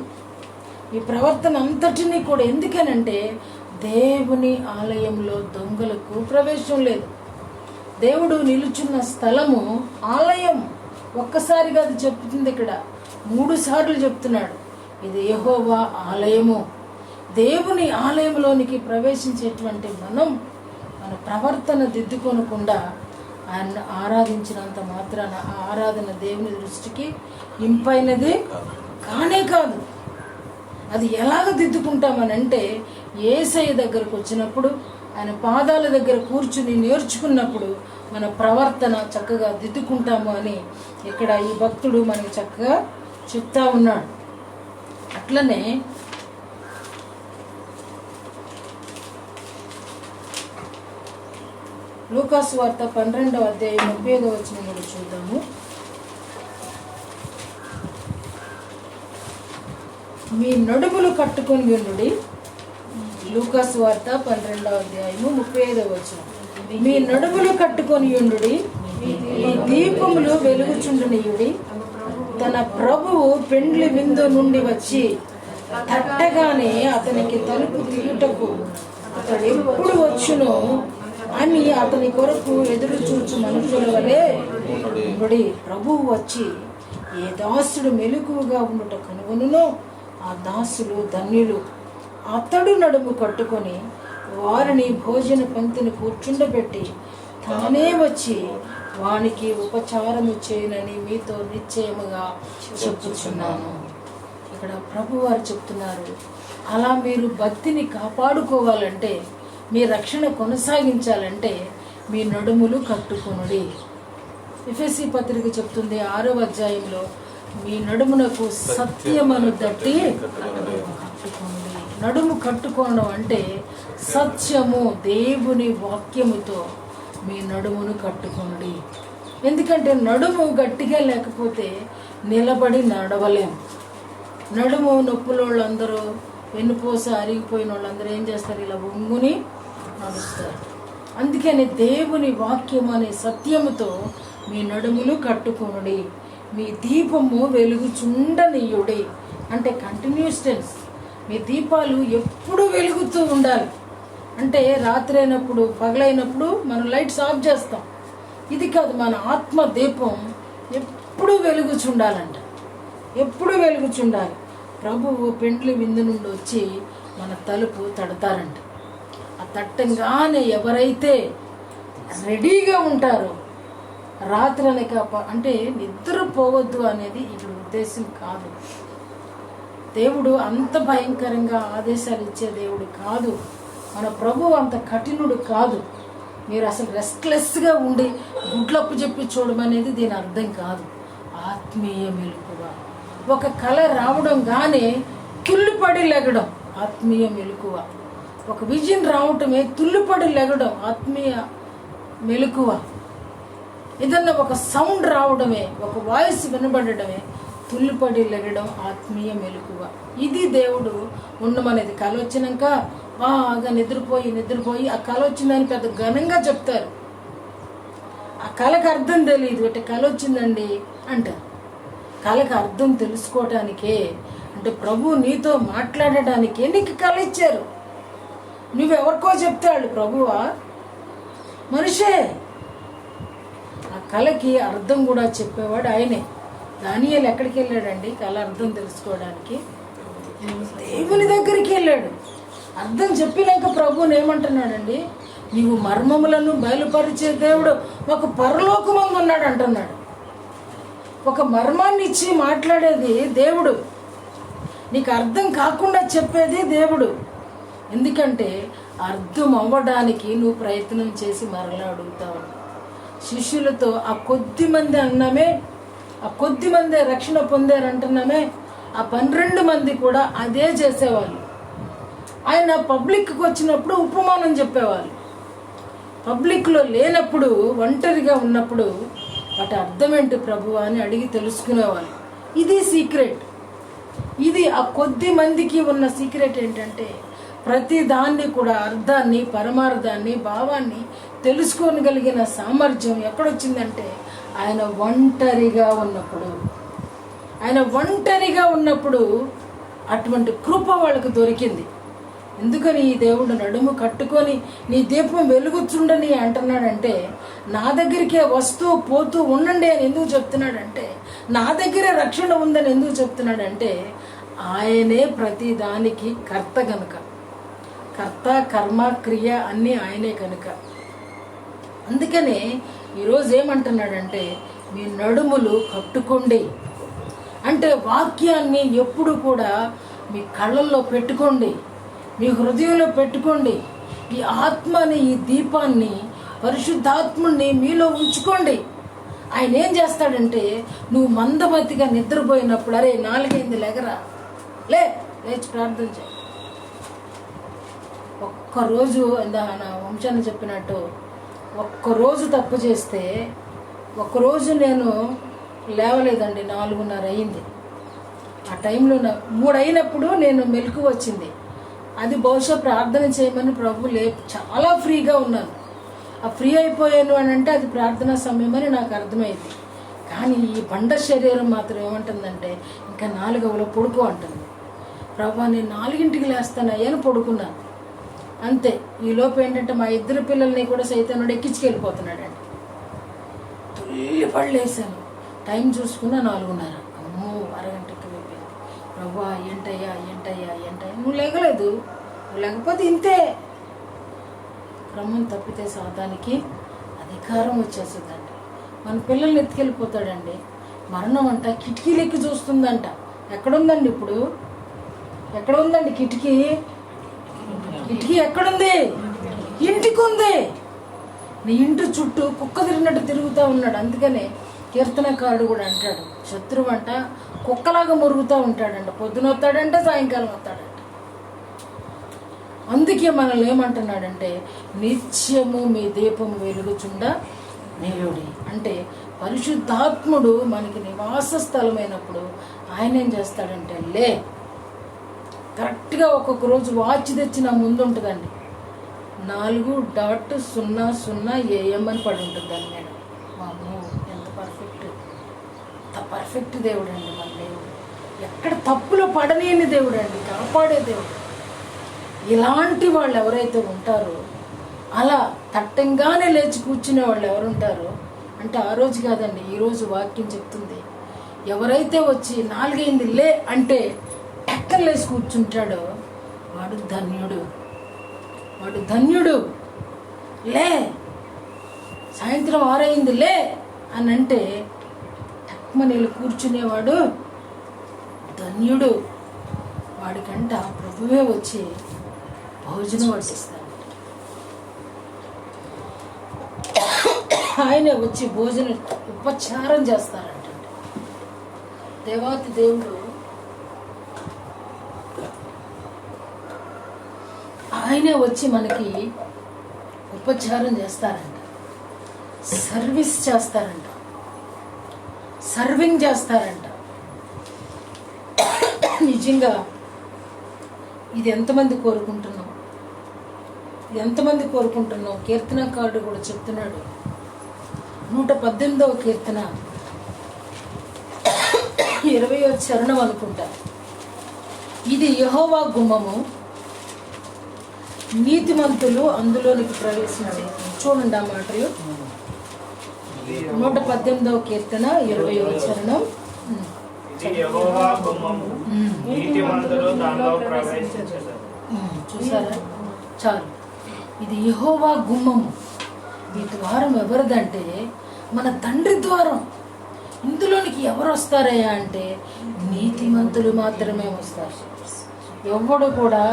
ఈ ప్రవర్తన అంతటినీ కూడా ఎందుకనంటే దేవుని ఆలయంలో దొంగలకు ప్రవేశం లేదు. దేవుడు నిలుచున్న స్థలము ఆలయం. ఒక్కసారిగా అది చెప్తుంది, ఇక్కడ 3 సార్లు చెప్తున్నాడు, ఇది యెహోవా ఆలయము. దేవుని ఆలయంలోనికి ప్రవేశించేటువంటి మనం మన ప్రవర్తన దిద్దుకొనకుండా ఆయన ఆరాధించినంత మాత్రాన ఆ ఆరాధన దేవుని దృష్టికి ఇంపైనది కానే కాదు. అది ఎలాగ దిద్దుకుంటామనంటే యేసయ్య దగ్గరకు వచ్చినప్పుడు, ఆయన పాదాల దగ్గర కూర్చుని నేర్చుకున్నప్పుడు మన ప్రవర్తన చక్కగా దిద్దుకుంటాము అని ఇక్కడ ఈ భక్తుడు మనకి చక్కగా చెప్తా ఉన్నాడు. అట్లనే లూకాసు వార్త 12వ అధ్యాయం 35వ వచనం కూడా చూద్దాము. మీ నడుములు కట్టుకొని ఉండుడి. లూకాసు వార్త 12వ అధ్యాయము 35వ వచనం. మీ నడుములు కట్టుకొని ఉండుడి, మీ దీపములు వెలుగుచుండనియుడి. తన ప్రభువు పెండ్లి విందు నుండి వచ్చి తట్టగానే అతనికి తలుపు తీయుటకు అతడు ఎప్పుడు వచ్చునో అని అతని కొరకు ఎదురు చూచు మనుషుల వలె ఉండుడి. ప్రభువు వచ్చి ఏ దాసుడు మెలకువగా ఉండుట కనుగొనునో ఆ దాసులు ధన్యులు. అతడు నడుము కట్టుకొని వారిని భోజన పంక్తిని కూర్చుండబెట్టి తానే వచ్చి వానికి ఉపచారము చేయనని మీతో నిశ్చయముగా చెప్పుచున్నాను. ఇక్కడ ప్రభు వారు చెప్తున్నారు, అలా మీరు భక్తిని కాపాడుకోవాలంటే, మీ రక్షణ కొనసాగించాలంటే మీ నడుములు కట్టుకొనుడి. ఎఫెసీ పత్రిక చెప్తుంది 6వ అధ్యాయంలో, మీ నడుమునకు సత్యమను దట్టి కట్టుకోండి. నడుము కట్టుకోవడం అంటే సత్యము, దేవుని వాక్యముతో మీ నడుమును కట్టుకోండి. ఎందుకంటే నడుము గట్టిగా లేకపోతే నిలబడి నడవలేం. నడుము నొప్పుల వాళ్ళందరూ, వెన్నుపూస అరిగిపోయిన వాళ్ళందరూ ఏం చేస్తారు? ఇలా వంగుని నడుస్తారు. అందుకని దేవుని వాక్యం అనే సత్యముతో మీ నడుములు కట్టుకొనుడి. మీ దీపము వెలుగుచుండనీయుడి. అంటే కంటిన్యూస్ టెన్స్. మీ దీపాలు ఎప్పుడు వెలుగుతూ ఉండాలి. అంటే రాత్రి అయినప్పుడు పగలైనప్పుడు మనం లైట్స్ ఆఫ్ చేస్తాం. ఇది కాదు, మన ఆత్మ దీపం ఎప్పుడు వెలుగుచుండాలంట, ఎప్పుడు వెలుగుచుండాలి. ప్రభువు పెండ్లి విందు నుండి వచ్చి మన తలుపు తడతారంట. ఆ తట్టంగానే ఎవరైతే రెడీగా ఉంటారో రాత్రి అనక అంటే నిద్రపోవద్దు అనేది ఇక్కడ ఉద్దేశం కాదు. దేవుడు అంత భయంకరంగా ఆదేశాలు ఇచ్చే దేవుడు కాదు. మన ప్రభువు అంత కఠినుడు కాదు. మీరు అసలు రెస్ట్లెస్గా ఉండి గుడ్లప్పు చెప్పి చూడమనేది దీని అర్థం కాదు. ఆత్మీయ మెలకువ. ఒక కళ రావడం గానే తుల్లిపడి లెగడం ఆత్మీయ మెలకువ. ఒక విజన్ రావటమే తుల్లిపడి లెగడం ఆత్మీయ మెలకువ. ఏదన్నా ఒక సౌండ్ రావడమే, ఒక వాయిస్ వినబడడమే తుల్లిపడి లెగడం ఆత్మీయ మెలకువ. ఇది దేవుడు ఉండమనేది. కళ వచ్చినాక బాగా నిద్రపోయి ఆ కళ వచ్చిందని పెద్ద ఘనంగా చెప్తారు. ఆ కళకు అర్థం తెలియదు. అంటే కళ వచ్చిందండి అంటారు. కళకు అర్థం తెలుసుకోవటానికే, అంటే ప్రభు నీతో మాట్లాడటానికే నీకు కళ ఇచ్చారు. నువ్వెవరికో చెప్తాడు ప్రభువా? మనిషే. ఆ కళకి అర్థం కూడా చెప్పేవాడు ఆయనే. దానియేలు ఎక్కడికి వెళ్ళాడండి కళ అర్థం తెలుసుకోవడానికి? దేవుని దగ్గరికి వెళ్ళాడు. అర్థం చెప్పినాక ప్రభువుని ఏమంటున్నాడండి? నీవు మర్మములను బయలుపరిచే దేవుడు ఒక పరలోకమందు ఉన్నాడు అంటున్నాడు. ఒక మర్మాన్ని ఇచ్చి మాట్లాడేది దేవుడు, నీకు అర్థం కాకుండా చెప్పేది దేవుడు. ఎందుకంటే అర్థం అవ్వడానికి నువ్వు ప్రయత్నం చేసి మరలా అడుగుతావు. శిష్యులతో ఆ కొద్ది మంది అన్నమే, ఆ కొద్ది మందే రక్షణ పొందారంటున్నామే, ఆ 12 మంది కూడా అదే చేసేవాళ్ళు. ఆయన పబ్లిక్కి వచ్చినప్పుడు ఉపమానం చెప్పేవాళ్ళు. పబ్లిక్లో లేనప్పుడు, ఒంటరిగా ఉన్నప్పుడు వాటి అర్థం ఏంటి ప్రభువా అని అడిగి తెలుసుకునేవాళ్ళు. ఇది సీక్రెట్. ఇది ఆ కొద్ది మందికి ఉన్న సీక్రెట్ ఏంటంటే ప్రతి దాన్ని కూడా అర్థాన్ని, పరమార్థాన్ని, భావాన్ని తెలుసుకోగలిగిన సామర్థ్యం ఎక్కడొచ్చిందంటే ఆయన ఒంటరిగా ఉన్నప్పుడు. ఆయన ఒంటరిగా ఉన్నప్పుడు అటువంటి కృప వాళ్ళకు దొరికింది. ఎందుకని ఈ దేవుడు నడుము కట్టుకొని నీ దీపం వెలుగుచుండని అంటున్నాడంటే, నా దగ్గరికే వస్తూ పోతూ ఉండండి అని ఎందుకు చెప్తున్నాడంటే, నా దగ్గరే రక్షణ ఉందని ఎందుకు చెప్తున్నాడంటే, ఆయనే ప్రతి దానికి కర్త కనుక. కర్త, కర్మ, క్రియ అన్నీ ఆయనే కనుక. అందుకనే ఈరోజు ఏమంటున్నాడంటే, మీ నడుములు కట్టుకోండి అంటే వాక్యాన్ని ఎప్పుడు కూడా మీ కళ్ళల్లో పెట్టుకోండి, మీ హృదయంలో పెట్టుకోండి. ఈ ఆత్మని, ఈ దీపాన్ని, పరిశుద్ధాత్ముని మీలో ఉంచుకోండి. ఆయన ఏం చేస్తాడంటే, నువ్వు మందమతిగా నిద్రపోయినప్పుడు, అరే 4 అయింది లెగరా, లేచి ప్రార్థన చేయి. ఒక్కరోజు నా వంశాన్ని చెప్పినట్టు ఒక్కరోజు తప్పు చేస్తే, ఒక్కరోజు నేను లేవలేదండి, 4:30 అయింది. ఆ టైంలో 3 అయినప్పుడు నేను మెలకు వచ్చింది. అది బహుశా ప్రార్థన చేయమని ప్రభు చాలా ఫ్రీగా ఉన్నాను. ఆ ఫ్రీ అయిపోయాను అని అంటే అది ప్రార్థనా సమయం అని నాకు అర్థమైంది. కానీ ఈ బండ శరీరం మాత్రం ఏమంటుందంటే, ఇంకా 4 పడుకో అంటుంది. ప్రభు నేను 4ంటికి లేస్తానయ్యని పడుకున్నాను. అంతే. ఈ లోపు ఏంటంటే మా 2 పిల్లల్ని కూడా సైతానుడు ఎక్కించుకెళ్ళిపోతున్నాడండి. తుల్లి పడలేసాను. టైం చూసుకున్న 4:30. అమ్మో, అరగంటకి అయిపోయింది. ప్రభు ఏంటయ్యా నువ్వు లేగలేదు, నువ్వు లేకపోతే ఇంతే. క్రమం తప్పితే సాతానికి అధికారం వచ్చేస్తుందండి. మన పిల్లల్ని ఎత్తుకెళ్ళిపోతాడండి. మరణం అంట కిటికీలెక్కి చూస్తుందంట. ఎక్కడుందండి ఇప్పుడు? ఎక్కడ ఉందండి కిటికీ? కిటికీ ఎక్కడుంది? ఇంటికి ఉంది. నీ ఇంటి చుట్టూ కుక్క తిరిగినట్టు తిరుగుతూ ఉన్నాడు. అందుకనే కీర్తనకారుడు కూడా అంటాడు, శత్రువు అంట కుక్కలాగా మురుగుతూ ఉంటాడంట. పొద్దున వస్తాడంట, సాయంకాలం వస్తాడంట. అందుకే మనల్ని ఏమంటున్నాడంటే, నిత్యము మీ దీపము వెలుగుచుండ నిలుడి. అంటే పరిశుద్ధాత్ముడు మనకి నివాస స్థలమైనప్పుడు ఆయన ఏం చేస్తాడంటే, కరెక్ట్గా ఒక్కొక్క రోజు వాచ్ తెచ్చి నా ముందు ఉంటుందండి. 4:00 AM అని పడి ఉంటుంది దాని మీద. పర్ఫెక్ట్ దేవుడు అండి మన దేవుడు. ఎక్కడ తప్పులో పడలేని దేవుడు అండి, కాపాడే దేవుడు. ఇలాంటి వాళ్ళు ఎవరైతే ఉంటారో, అలా తట్టంగానే లేచి కూర్చునే వాళ్ళు ఎవరుంటారో అంటే ఆ రోజు కాదండి, ఈరోజు వాక్యం చెప్తుంది. ఎవరైతే వచ్చి 4 అయింది లే అంటే టక్కన లేచి కూర్చుంటాడో వాడు ధన్యుడు, వాడు ధన్యుడు. లే, సాయంత్రం 6 అయింది లే అని అంటే టక్మని కూర్చునేవాడు ధన్యుడు. వాడికంట ప్రభువే వచ్చి భోజనం వడ్డిస్తాడు. ఆయనే వచ్చి భోజనం ఉపచారం చేస్తారంట. దేవాతి దేవుడు ఆయనే వచ్చి మనకి ఉపచారం చేస్తారంట, సర్వీస్ చేస్తారంట, సర్వింగ్ చేస్తారంట. నిజంగా ఇది ఎంతమంది కోరుకుంటున్నాం, ఎంతమంది కోరుకుంటున్నాం? కీర్తనకారుడు కూడా చెప్తున్నాడు, 118వ కీర్తన 20వ చరణం అనుకుంటా. ఇది యెహోవా గుమ్మము, నీతిమంతులు అందులోనికి ప్రవేశించి. చూడండి ఆ మాటలు, 118వ కీర్తన 20వ చరణం. ఇది యెహోవా గుమ్మము, నీతిమంతులు దానిలో ప్రవేశించెదరు. చూసారా, చాలు. ఇది యెహోవా గుమ్మము. ఈ ద్వారం ఎవరిదంటే మన తండ్రి ద్వారం. ఇందులోనికి ఎవరు వస్తారయ్యా అంటే నీతిమంతులు మాత్రమే వస్తారు. ఎవడు కూడా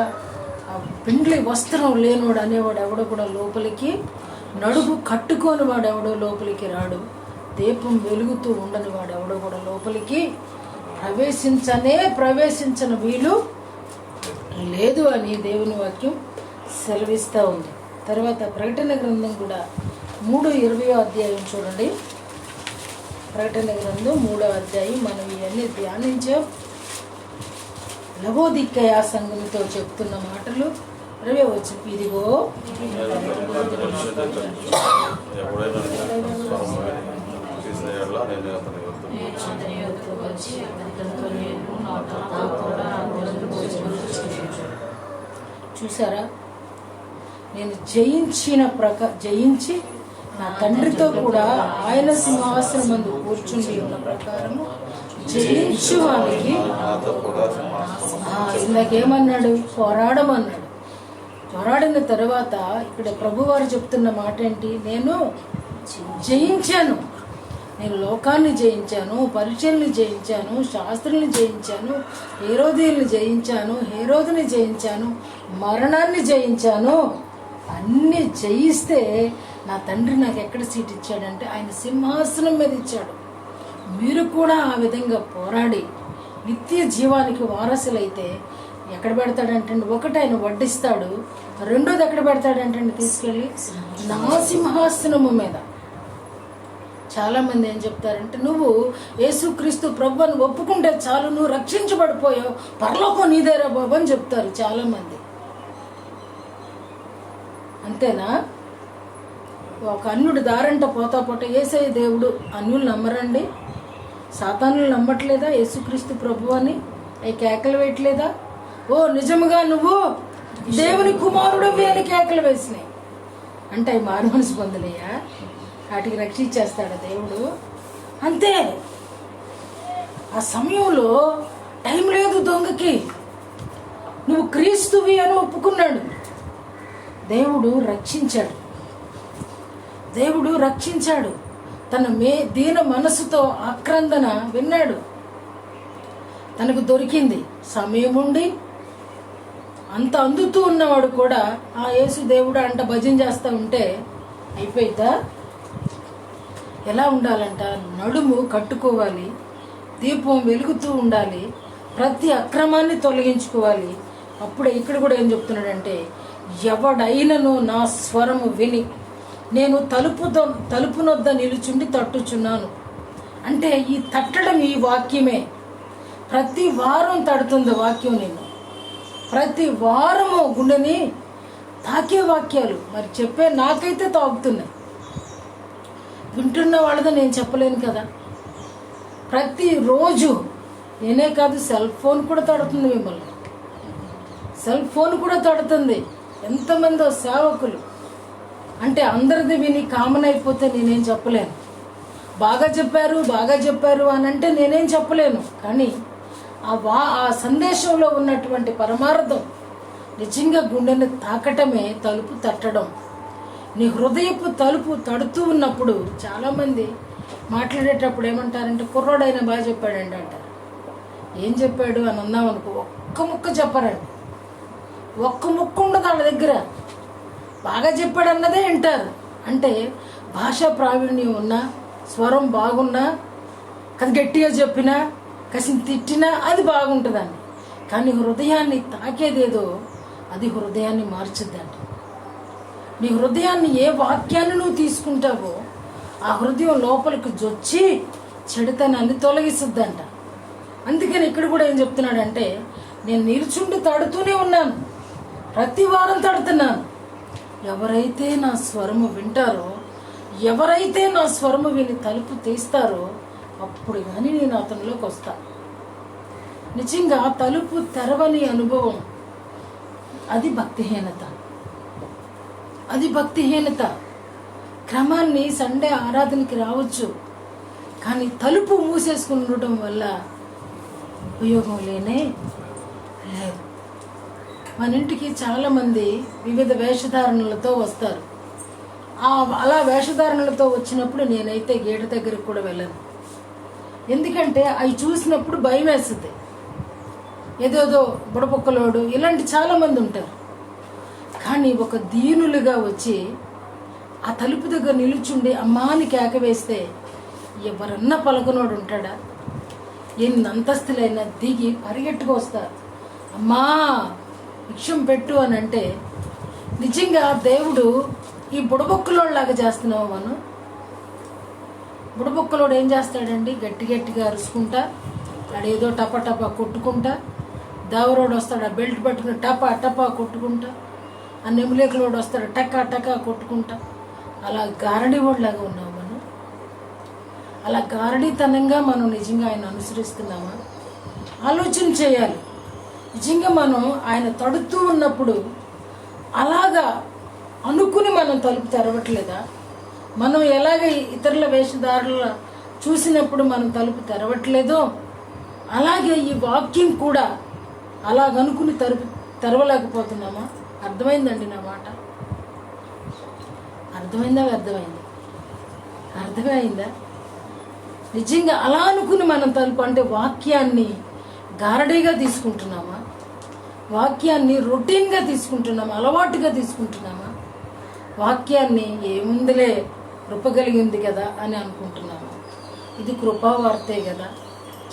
పిండ్లి వస్త్రం లేనివాడు అనేవాడు ఎవడు కూడా లోపలికి, నడుగు కట్టుకొని వాడు ఎవడో లోపలికి రాడు, దీపం వెలుగుతూ ఉండని వాడు ఎవడో కూడా లోపలికి ప్రవేశించని వీలు లేదు అని దేవుని వాక్యం సెలవిస్తూ ఉంది. తర్వాత ప్రకటన గ్రంథం కూడా 3:20వ అధ్యాయం చూడండి. ప్రకటన గ్రంథం 3వ అధ్యాయం. మనం ఇవన్నీ ధ్యానించాం. లవోదికయ సంఘముతో చెప్తున్న మాటలు 20వ వచనం. ఇదిగో చూసారా, నేను జయించి నా తండ్రితో కూడా ఆయన సింహాసనం మందు కూర్చుండి ఉన్న ప్రకారము జయించు వానికి ఇందాకేమన్నాడు, పోరాడమన్నాడు. పోరాడిన తర్వాత ఇక్కడ ప్రభువారు చెప్తున్న మాట ఏంటి, నేను జయించాను, నేను లోకాన్ని జయించాను, పరిచయల్ని జయించాను, శాస్త్రుల్ని జయించాను, హేరోదీయుల్ని జయించాను, హేరోదుని జయించాను, మరణాన్ని జయించాను. అన్ని జయిస్తే నా తండ్రి నాకు ఎక్కడ సీట్ ఇచ్చాడంటే ఆయన సింహాసనం మీద ఇచ్చాడు. మీరు కూడా ఆ విధంగా పోరాడి నిత్య జీవానికి వారసులైతే ఎక్కడ పెడతాడంటే, ఒకటి ఆయన వడ్డిస్తాడు, రెండోది ఎక్కడ పెడతాడంటే తీసుకెళ్ళి నా సింహాసనము మీద. చాలా మంది ఏం చెప్తారంటే, నువ్వు యేసుక్రీస్తు ప్రభువుని ఒప్పుకుంటే చాలు, నువ్వు రక్షించబడిపోయావు, పరలోకం నీదేరా బాబు అని చెప్తారు చాలా మంది. అంతేనా? ఒక అన్యుడు దారంట పోతా యేసయ్య దేవుడు, అన్యులు నమ్మరండి? సాతానులు నమ్మట్లేదా యేసుక్రీస్తు ప్రభు అని? అవి కేకలు వేయట్లేదా? ఓ నిజముగా నువ్వు దేవుని కుమారుడు అని కేకలు వేసినాయి అంటే అవి మారు మనసు పొందలేయా? వాటికి రక్షించేస్తాడా దేవుడు? అంతే. ఆ సమయంలో టైం లేదు దొంగకి. నువ్వు క్రీస్తువి అని ఒప్పుకున్నాడు, దేవుడు రక్షించాడు. దేవుడు రక్షించాడు. తన దీన మనసుతో ఆక్రందన విన్నాడు, తనకు దొరికింది. సమయం ఉండి అంత అందుతూ ఉన్నవాడు కూడా ఆ యేసు దేవుడు అంట భజన చేస్తూ ఉంటే అయిపోయిద్దా? ఎలా ఉండాలంట, నడుము కట్టుకోవాలి, దీపం వెలుగుతూ ఉండాలి, ప్రతి అక్రమాన్ని తొలగించుకోవాలి. అప్పుడే ఇక్కడ కూడా ఏం చెప్తున్నాడంటే, ఎవడైనను నా స్వరము విని నేను తలుపునొద్ద నిలుచుండి తట్టుచున్నాను అంటే ఈ తట్టడం ఈ వాక్యమే. ప్రతి వారం తడుతుంది వాక్యం. నేను ప్రతి వారము గుండెని తాకే వాక్యాలు మరి చెప్పే నాకైతే తాగుతున్నాయి. వింటున్న వాళ్ళతో నేను చెప్పలేను కదా. ప్రతిరోజు నేనే కాదు, సెల్ ఫోన్ కూడా తడుతుంది మిమ్మల్ని. సెల్ ఫోన్ కూడా తడుతుంది. ఎంతమందో సేవకులు అంటే అందరిది విని కామన్ అయిపోతే నేనేం చెప్పలేను. బాగా చెప్పారు అని అంటే నేనేం చెప్పలేను. కానీ ఆ సందేశంలో ఉన్నటువంటి పరమార్థం నిజంగా గుండెని తాకటమే తలుపు తట్టడం. నీ హృదయపు తలుపు తడుతూ ఉన్నప్పుడు చాలామంది మాట్లాడేటప్పుడు ఏమంటారంటే, కుర్రోడైనా బాగా చెప్పాడండి అంటారు. ఏం చెప్పాడు అని అన్నాం అనుకో, ఒక్క ముక్క చెప్పరండి. ఒక్క ముక్క ఉండదు వాళ్ళ దగ్గర. బాగా చెప్పాడు అన్నదే వింటారు. అంటే భాషా ప్రావీణ్యం ఉన్నా, స్వరం బాగున్నా, అది గట్టిగా చెప్పినా, కసిని తిట్టినా అది బాగుంటుందండి. కానీ హృదయాన్ని తాకేదేదో అది హృదయాన్ని మార్చుద్దండి. నీ హృదయాన్ని ఏ వాక్యాన్ని నువ్వు తీసుకుంటావో ఆ హృదయం లోపలికి జొచ్చి చెడుతనాన్ని తొలగిస్తుందంట. అందుకని ఇక్కడ కూడా ఏం చెప్తున్నాడంటే, నేను నిల్చుండి తడుతూనే ఉన్నాను, ప్రతి వారం తడుతున్నాను. ఎవరైతే నా స్వరము వింటారో, ఎవరైతే నా స్వరము విని తలుపు తీస్తారో అప్పుడు కానీ నేను అతనిలోకి వస్తా. నిజంగా తలుపు తెరవని అనుభవం అది భక్తిహీనత. అది భక్తిహీనత. క్రమాన్ని సండే ఆరాధనకి రావచ్చు, కానీ తలుపు మూసేసుకుని ఉండటం వల్ల ఉపయోగం లేనే లేదు. మన ఇంటికి చాలామంది వివిధ వేషధారణలతో వస్తారు. అలా వేషధారణలతో వచ్చినప్పుడు నేనైతే గేట దగ్గరికి కూడా వెళ్ళను. ఎందుకంటే అవి చూసినప్పుడు భయం వేస్తుంది. ఏదేదో బుడపొక్కలోడు ఇలాంటి చాలామంది ఉంటారు. కానీ ఒక దీనులుగా వచ్చి ఆ తలుపు దగ్గర నిలుచుండి అమ్మాని కేక వేస్తే ఎవరన్నా పలకనోడు ఉంటాడా? ఎన్ని అంతస్తులైనా దిగి పరిగెట్టుకు వస్తారు. అమ్మా భిక్షం పెట్టు అని అంటే నిజంగా దేవుడు ఈ బుడబొక్కలోలాగా చేస్తున్నావు. మనం బుడబొక్కలోడు ఏం చేస్తాడండి? గట్టి గట్టిగా అరుచుకుంటా, ఆడేదో టపా టపా కొట్టుకుంటా, దావరోడు వస్తాడు ఆ బెల్ట్ పట్టుకుని టపా టపా కొట్టుకుంటా, ఆ నెములేకలోడు వస్తాడు టకా టకా కొట్టుకుంటా. అలా గారడీ వాడిలాగా ఉన్నాం మనం. అలా గారడీతనంగా మనం నిజంగా ఆయన అనుసరిస్తున్నామా? ఆలోచన చేయాలి. నిజంగా మనం ఆయన తడుతూ ఉన్నప్పుడు అలాగా అనుకుని మనం తలుపు తెరవట్లేదా? మనం ఎలాగ ఇతరుల వేషధారుల చూసినప్పుడు మనం తలుపు తెరవట్లేదో అలాగే ఈ వాక్యం కూడా అలాగనుకుని తెరవలేకపోతున్నామా? అర్థమైందండి నా మాట? అర్థమైందా? అర్థమైందా? నిజంగా అలా అనుకుని మనం తలుపు అంటే వాక్యాన్ని గారడీగా తీసుకుంటున్నామా? వాక్యాన్ని రొటీన్గా తీసుకుంటున్నామా? అలవాటుగా తీసుకుంటున్నామా? వాక్యాన్ని ఏముందిలే కృపగలిగింది కదా అని అనుకుంటున్నామా? ఇది కృపావార్తే కదా.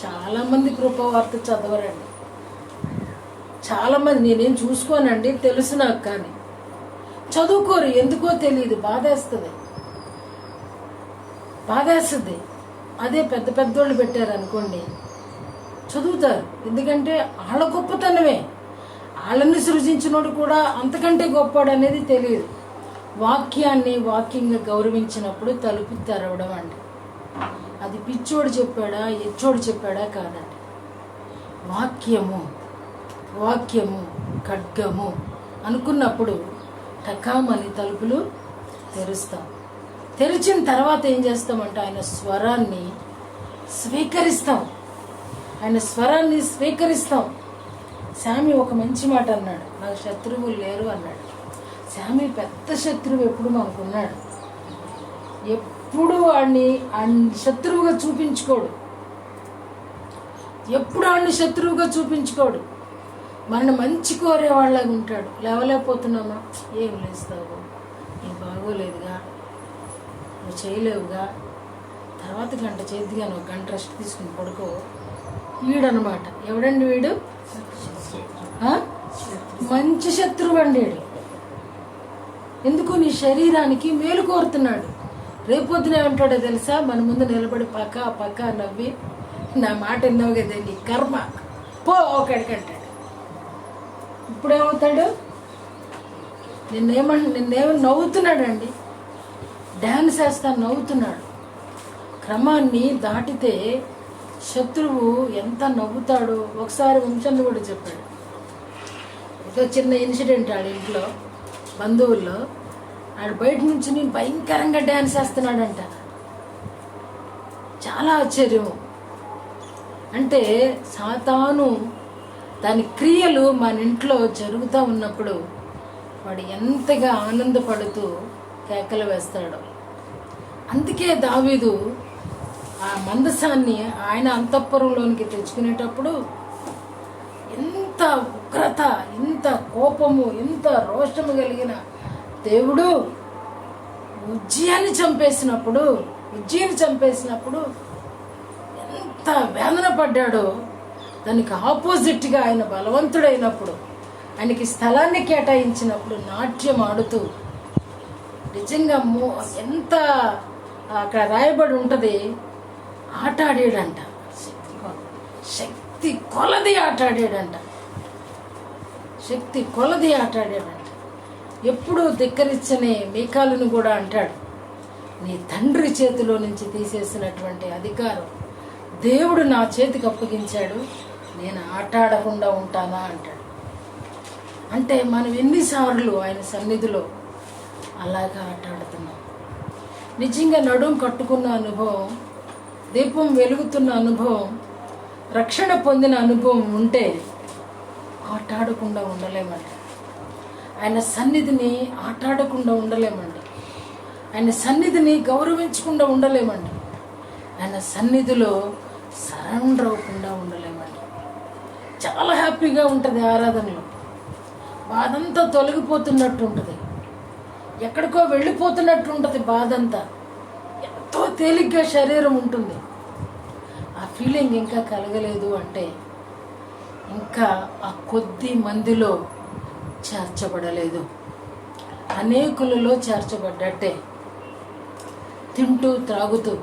చాలామంది కృపావార్త చదవరండి. చాలామంది, నేనేం చూసుకోనండి, తెలుసు నాకు, కానీ చదువుకోరు. ఎందుకో తెలియదు. బాధేస్తుంది. అదే పెద్ద పెద్దోళ్ళు పెట్టారనుకోండి, చదువుతారు. ఎందుకంటే వాళ్ళ గొప్పతనమే. వాళ్ళని సృజించినోడు కూడా అంతకంటే గొప్పవాడు అనేది తెలియదు. వాక్యాన్ని వాక్యంగా గౌరవించినప్పుడు తలుపు తెరవడం అండి. అది పిచ్చోడు చెప్పాడా ఎచ్చోడు చెప్పాడా కాదండి. వాక్యము ఖడ్గము అనుకున్నప్పుడు టకామని తలుపులు తెరుస్తాం. తెరిచిన తర్వాత ఏం చేస్తామంటే ఆయన స్వరాన్ని స్వీకరిస్తాం. శామి ఒక మంచి మాట అన్నాడు, నాకు శత్రువులు లేరు అన్నాడు. శామి పెద్ద శత్రువు ఎప్పుడు మనకున్నాడు. ఎప్పుడు వాడిని శత్రువుగా చూపించుకోడు. మనని మంచి కోరేవాళ్ళగా ఉంటాడు. లేవలేకపోతున్నామా? ఏం లేస్తావు, ఏం బాగోలేదుగా, నువ్వు చేయలేవుగా, తర్వాత గంట చేద్దిగా, నువ్వు గంట రెస్ట్ తీసుకుని పడుకో. వీడనమాట. ఎవడండి వీడు? మంచి శత్రువు అండి వీడు. ఎందుకు? నీ శరీరానికి మేలు కోరుతున్నాడు. రేపొద్దున ఏమంటాడో తెలుసా? మన ముందు నిలబడి పక్క నవ్వి, నా మాట విన్నావు కదా, నీ కర్మ పో ఒకడికంటాడు. ఇప్పుడేమవుతాడు? నిన్నేమో నవ్వుతున్నాడండి. డ్యాన్స్ వేస్తా నవ్వుతున్నాడు. క్రమాన్ని దాటితే శత్రువు ఎంత నవ్వుతాడో ఒకసారి వంశంలో కూడా చెప్పాడు. ఏదో చిన్న ఇన్సిడెంట్ ఆడ ఇంట్లో బంధువుల్లో ఆడు బయట నుంచి భయంకరంగా డ్యాన్స్ వేస్తున్నాడంట. చాలా ఆశ్చర్యం. అంటే సాతాను దాని క్రియలు మన ఇంట్లో జరుగుతూ ఉన్నప్పుడు వాడు ఎంతగా ఆనందపడుతూ కేకలు వేస్తాడు. అందుకే దావీదు ఆ మందసాన్ని ఆయన అంతఃపురంలోనికి తెచ్చుకునేటప్పుడు ఎంత ఉగ్రత, ఎంత కోపము, ఎంత రోషము కలిగిన దేవుడు ఉజ్జీని చంపేసినప్పుడు ఎంత వేదన పడ్డాడో దానికి ఆపోజిట్గా ఆయన బలవంతుడైనప్పుడు, ఆయనకి స్థలాన్ని కేటాయించినప్పుడు నాట్యం ఆడుతూ నిజంగా ఎంత అక్కడ రాయబడి ఉంటుంది, ఆట ఆడాడంట. శక్తి కొలది ఆట ఆడాడంట. ఎప్పుడు ధిక్కరించని మీకాలును కూడా అంటాడు, నీ తండ్రి చేతిలో నుంచి తీసేసినటువంటి అధికారం దేవుడు నా చేతికి అప్పగించాడు, నేను ఆట ఆడకుండా ఉంటానా అంటాడు. అంటే మనం ఎన్నిసార్లు ఆయన సన్నిధిలో అలాగా ఆట ఆడుతున్నాం. నిజంగా నడుం కట్టుకున్న అనుభవం, దీపం వెలుగుతున్న అనుభవం, రక్షణ పొందిన అనుభవం ఉంటే ఆట ఆడకుండా ఉండలేమండి. ఆయన సన్నిధిని ఆట ఆడకుండా ఉండలేమండి. ఆయన సన్నిధిని గౌరవించకుండా ఉండలేమండి. ఆయన సన్నిధిలో సరెండర్ అవ్వకుండా ఉండలేమండి. చాలా హ్యాపీగా ఉంటుంది ఆరాధనలో. బాధంతా తొలగిపోతున్నట్టు ఉంటుంది, ఎక్కడికో వెళ్ళిపోతున్నట్టు ఉంటుంది. బాధంతా ఎంతో తేలిగ్గా శరీరం ఉంటుంది. ఆ ఫీలింగ్ ఇంకా కలగలేదు అంటే ఇంకా ఆ కొద్ది మందిలో చేర్చబడలేదు, అనేకులలో చేర్చబడ్డట్టే. తింటూ త్రాగుతూ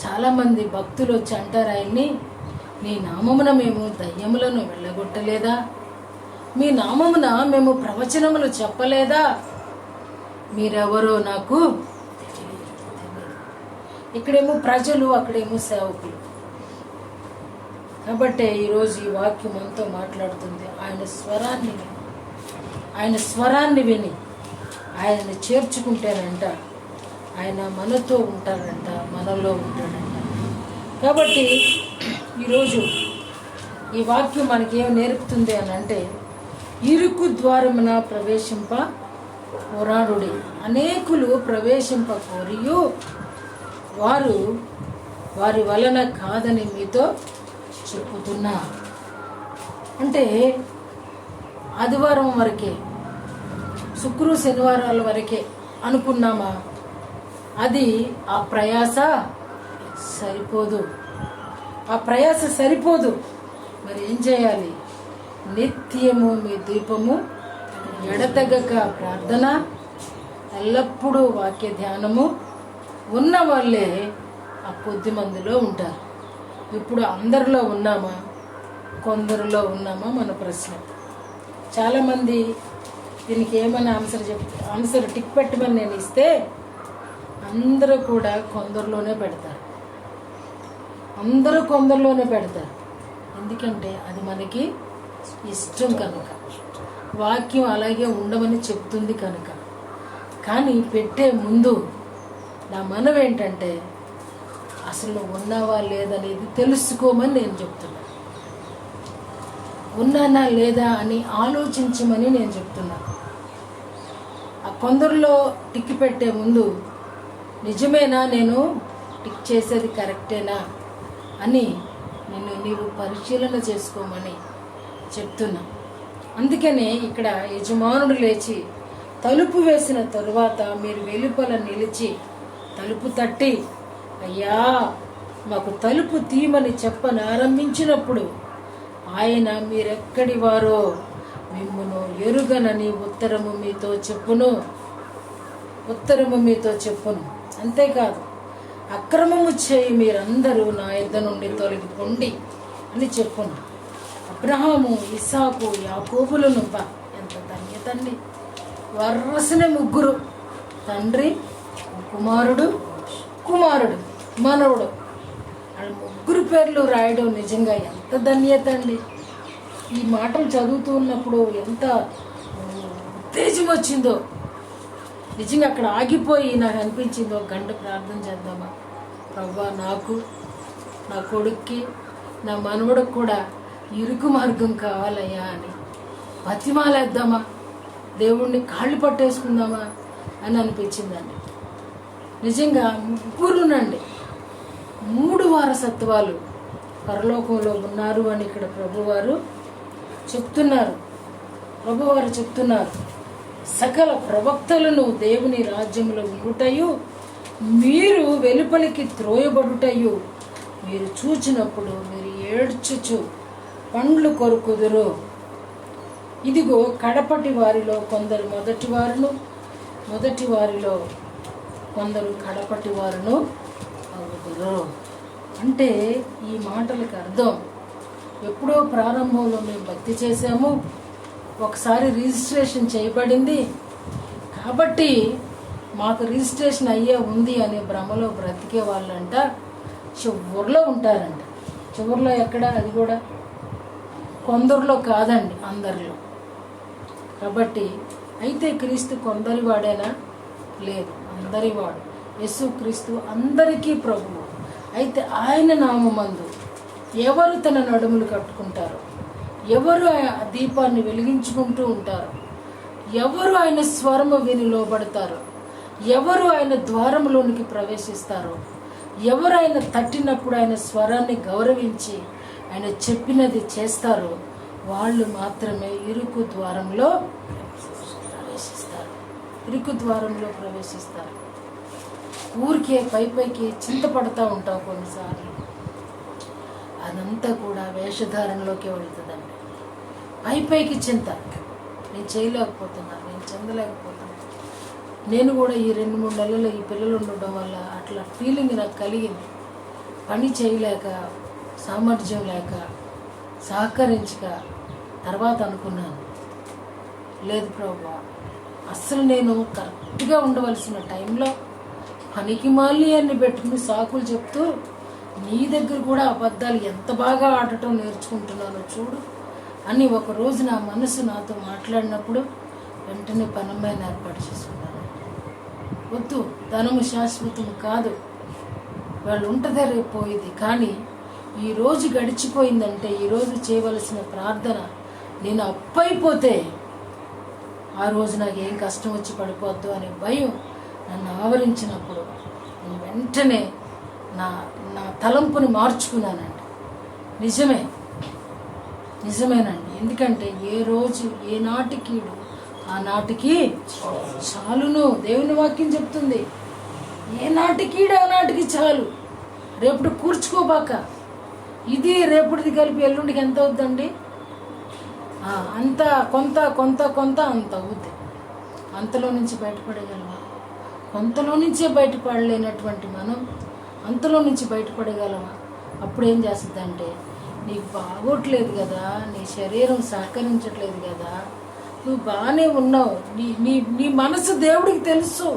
చాలామంది భక్తులు వచ్చి అంటారు ఆయన్ని, నీ నామమున మేము దయ్యములను వెళ్ళగొట్టలేదా, మీ నామమున మేము ప్రవచనములు చెప్పలేదా, మీరెవరో నాకు తెలియదు. ఇక్కడేమో ప్రజలు, అక్కడేమో సేవకులు. కాబట్టి ఈరోజు ఈ వాక్యం మనతో మాట్లాడుతుంది. ఆయన స్వరాన్ని విని ఆయన్ని చేర్చుకుంటేనంట ఆయన మనతో ఉంటాడంట, మనలో ఉంటాడంట. కాబట్టి ఈరోజు ఈ వాక్యం మనకి ఏం నేర్పుతుంది అని అంటే, ఇరుకు ద్వారమున ప్రవేశింప పోరాడుడి, అనేకులు ప్రవేశింప కోరియు వారు వారి వలన కాదని మీతో చెప్పుతున్నా. అంటే ఆదివారం వరకే, శనివారాల వరకే అనుకున్నామా, అది ఆ ప్రయాస సరిపోదు. మరి ఏం చేయాలి? నిత్యము మీ దీపము ఎడతెగక ప్రార్థన, ఎల్లప్పుడూ వాక్య ధ్యానము ఉన్న వాళ్ళే ఆ కొద్ది మందిలో ఉంటారు. ఇప్పుడు అందరిలో ఉన్నామా, కొందరిలో ఉన్నామా మన ప్రశ్న. చాలామంది దీనికి ఏమైనా ఆన్సర్ టిక్ పెట్టమని నేను ఇస్తే అందరూ కూడా కొందరిలోనే పెడతారు. ఎందుకంటే అది మనకి ఇష్టం కనుక, వాక్యం అలాగే ఉండమని చెప్తుంది కనుక. కానీ పెట్టే ముందు నా మనం ఏంటంటే, అసలు ఉన్నావా లేదనేది తెలుసుకోమని నేను చెప్తున్నా. ఉన్నానా లేదా అని ఆలోచించమని నేను చెప్తున్నా. ఆ కొందరిలో టిక్ పెట్టే ముందు నిజమేనా, నేను టిక్ చేసేది కరెక్టేనా అని నీవు పరిశీలన చేసుకోమని చెప్తున్నా. అందుకనే ఇక్కడ యజమానుడు లేచి తలుపు వేసిన తరువాత మీరు వెలుపల నిలిచి తలుపు తట్టి, అయ్యా మాకు తలుపు తీయమని చెప్పనారంభించినప్పుడు ఆయన మీరెక్కడి వారో మిమ్మును ఎరుగనని ఉత్తరము మీతో చెప్పును. అంతేకాదు, అక్రమము చేయి మీరందరూ నా యొద్ద నుండి తొలగిపోండి అని చెప్పును. అబ్రహాము, ఇస్సాకు, యాకోబులను ఎంత ధన్యతండి. వరసనే ముగ్గురు, తండ్రి, కుమారుడు, మనవడు. వాళ్ళ ముగ్గురు పేర్లు రాయడం నిజంగా ఎంత ధన్యత అండి. ఈ మాటలు చదువుతూ ఉన్నప్పుడు ఎంత ఉత్తేజం వచ్చిందో. నిజంగా అక్కడ ఆగిపోయి నాకు అనిపించింది, ఒక గంట ప్రార్థన చేద్దామా ప్రభువా, నాకు, నా కొడుక్కి, నా మనవడికి కూడా ఇరుకు మార్గం కావాలయ్యా అని బతిమాలేద్దామా, దేవుణ్ణి కాళ్ళు పట్టేసుకుందామా అని అనిపించిందండి. నిజంగా ముగ్గురునండి 3 వారసత్వాలు పరలోకంలో ఉన్నారు అని ఇక్కడ ప్రభువారు చెప్తున్నారు. సకల ప్రవక్తలను దేవుని రాజ్యంలో ఉండుటయు, మీరు వెలుపలికి త్రోయబడుటయు మీరు చూచినప్పుడు మీరు ఏడ్చుచు పండ్లు కొరుకుదురు. ఇదిగో కడపటి వారిలో కొందరు మొదటి వారిలో కొందరు కడపటి వారును అవుదురు. అంటే ఈ మాటలకు అర్థం, ఎప్పుడో ప్రారంభంలో మేము భక్తి చేశాము, ఒకసారి రిజిస్ట్రేషన్ చేయబడింది కాబట్టి మాకు రిజిస్ట్రేషన్ అయ్యే ఉంది అనే భ్రమలో బ్రతికే వాళ్ళంట చివర్లో ఉంటారంట. చివర్లో ఎక్కడ? అది కూడా కొందరిలో కాదండి, అందరిలో. కాబట్టి అయితే క్రీస్తు కొందరి వాడేనా? లేదు, అందరివాడు. యేసు క్రీస్తు అందరికీ ప్రభువు. అయితే ఆయన నామమందు ఎవరు తన నడుములు కట్టుకుంటారో, ఎవరు ఆ దీపాన్ని వెలిగించుకుంటూ ఉంటారో, ఎవరు ఆయన స్వరము విని లోబడతారో, ఎవరు ఆయన ద్వారంలోనికి ప్రవేశిస్తారో, ఎవరు ఆయన తట్టినప్పుడు ఆయన స్వరాన్ని గౌరవించి ఆయన చెప్పినది చేస్తారో వాళ్ళు మాత్రమే ఇరుకు ద్వారంలో ప్రవేశిస్తారు. ఊరికే పైకి చింతపడతా ఉంటాం కొన్నిసార్లు. అదంతా కూడా వేషధారణలోకే వెళుతుందండి. పైకి చింత, నేను చేయలేకపోతున్నా, నేను చెందలేకపోతున్నా. నేను కూడా ఈ 2-3 నెలలు ఈ పిల్లలు ఉండడం వల్ల అట్లా ఫీలింగ్ నాకు కలిగింది. పని చేయలేక, సామర్థ్యం లేక, సహకరించక తర్వాత అనుకున్నాను, లేదు ప్రభువా, అస్సలు నేను కరెక్ట్గా ఉండవలసిన టైంలో పనికి మాలి అన్ని పెట్టుకుని సాకులు చెప్తూ నీ దగ్గర కూడా అబద్ధాలు ఎంత బాగా ఆడటం నేర్చుకుంటున్నానో చూడు అని ఒకరోజు నా మనసు నాతో మాట్లాడినప్పుడు వెంటనే పనమ్మాయిని ఏర్పాటు చేసుకున్నాను. వద్దు, ధనము శాశ్వతం కాదు, వాళ్ళు ఉంటుందే రేపు పోయింది. కానీ ఈరోజు గడిచిపోయిందంటే ఈరోజు చేయవలసిన ప్రార్థన నేను అప్పైపోతే ఆ రోజు నాకు ఏం కష్టం వచ్చి పడిపోద్దు అనే భయం నన్ను ఆవరించినప్పుడు నేను వెంటనే నా తలంపుని మార్చుకున్నానండి. నిజమేనండి. ఎందుకంటే ఏ రోజు ఏ నాటికీడు ఆ నాటికి చాలును. దేవుని వాక్యం చెప్తుంది, ఏ నాటికీడు ఆ నాటికి చాలు. రేపుడు కూర్చుకోబాక, ఇది రేపుడిది కలిపి ఎల్లుండికి ఎంత అవుద్దండి? అంత కొంత అంత అవుద్ది. అంతలో నుంచి బయటపడగలమా? కొంతలో నుంచే బయటపడలేనటువంటి మనం అంతలో నుంచి బయటపడగలమా? అప్పుడు ఏం చేస్తుందంటే, నీకు బాగోట్లేదు కదా, నీ శరీరం సహకరించట్లేదు కదా, నువ్వు బాగానే ఉన్నావు, నీ మనసు దేవుడికి తెలుసు,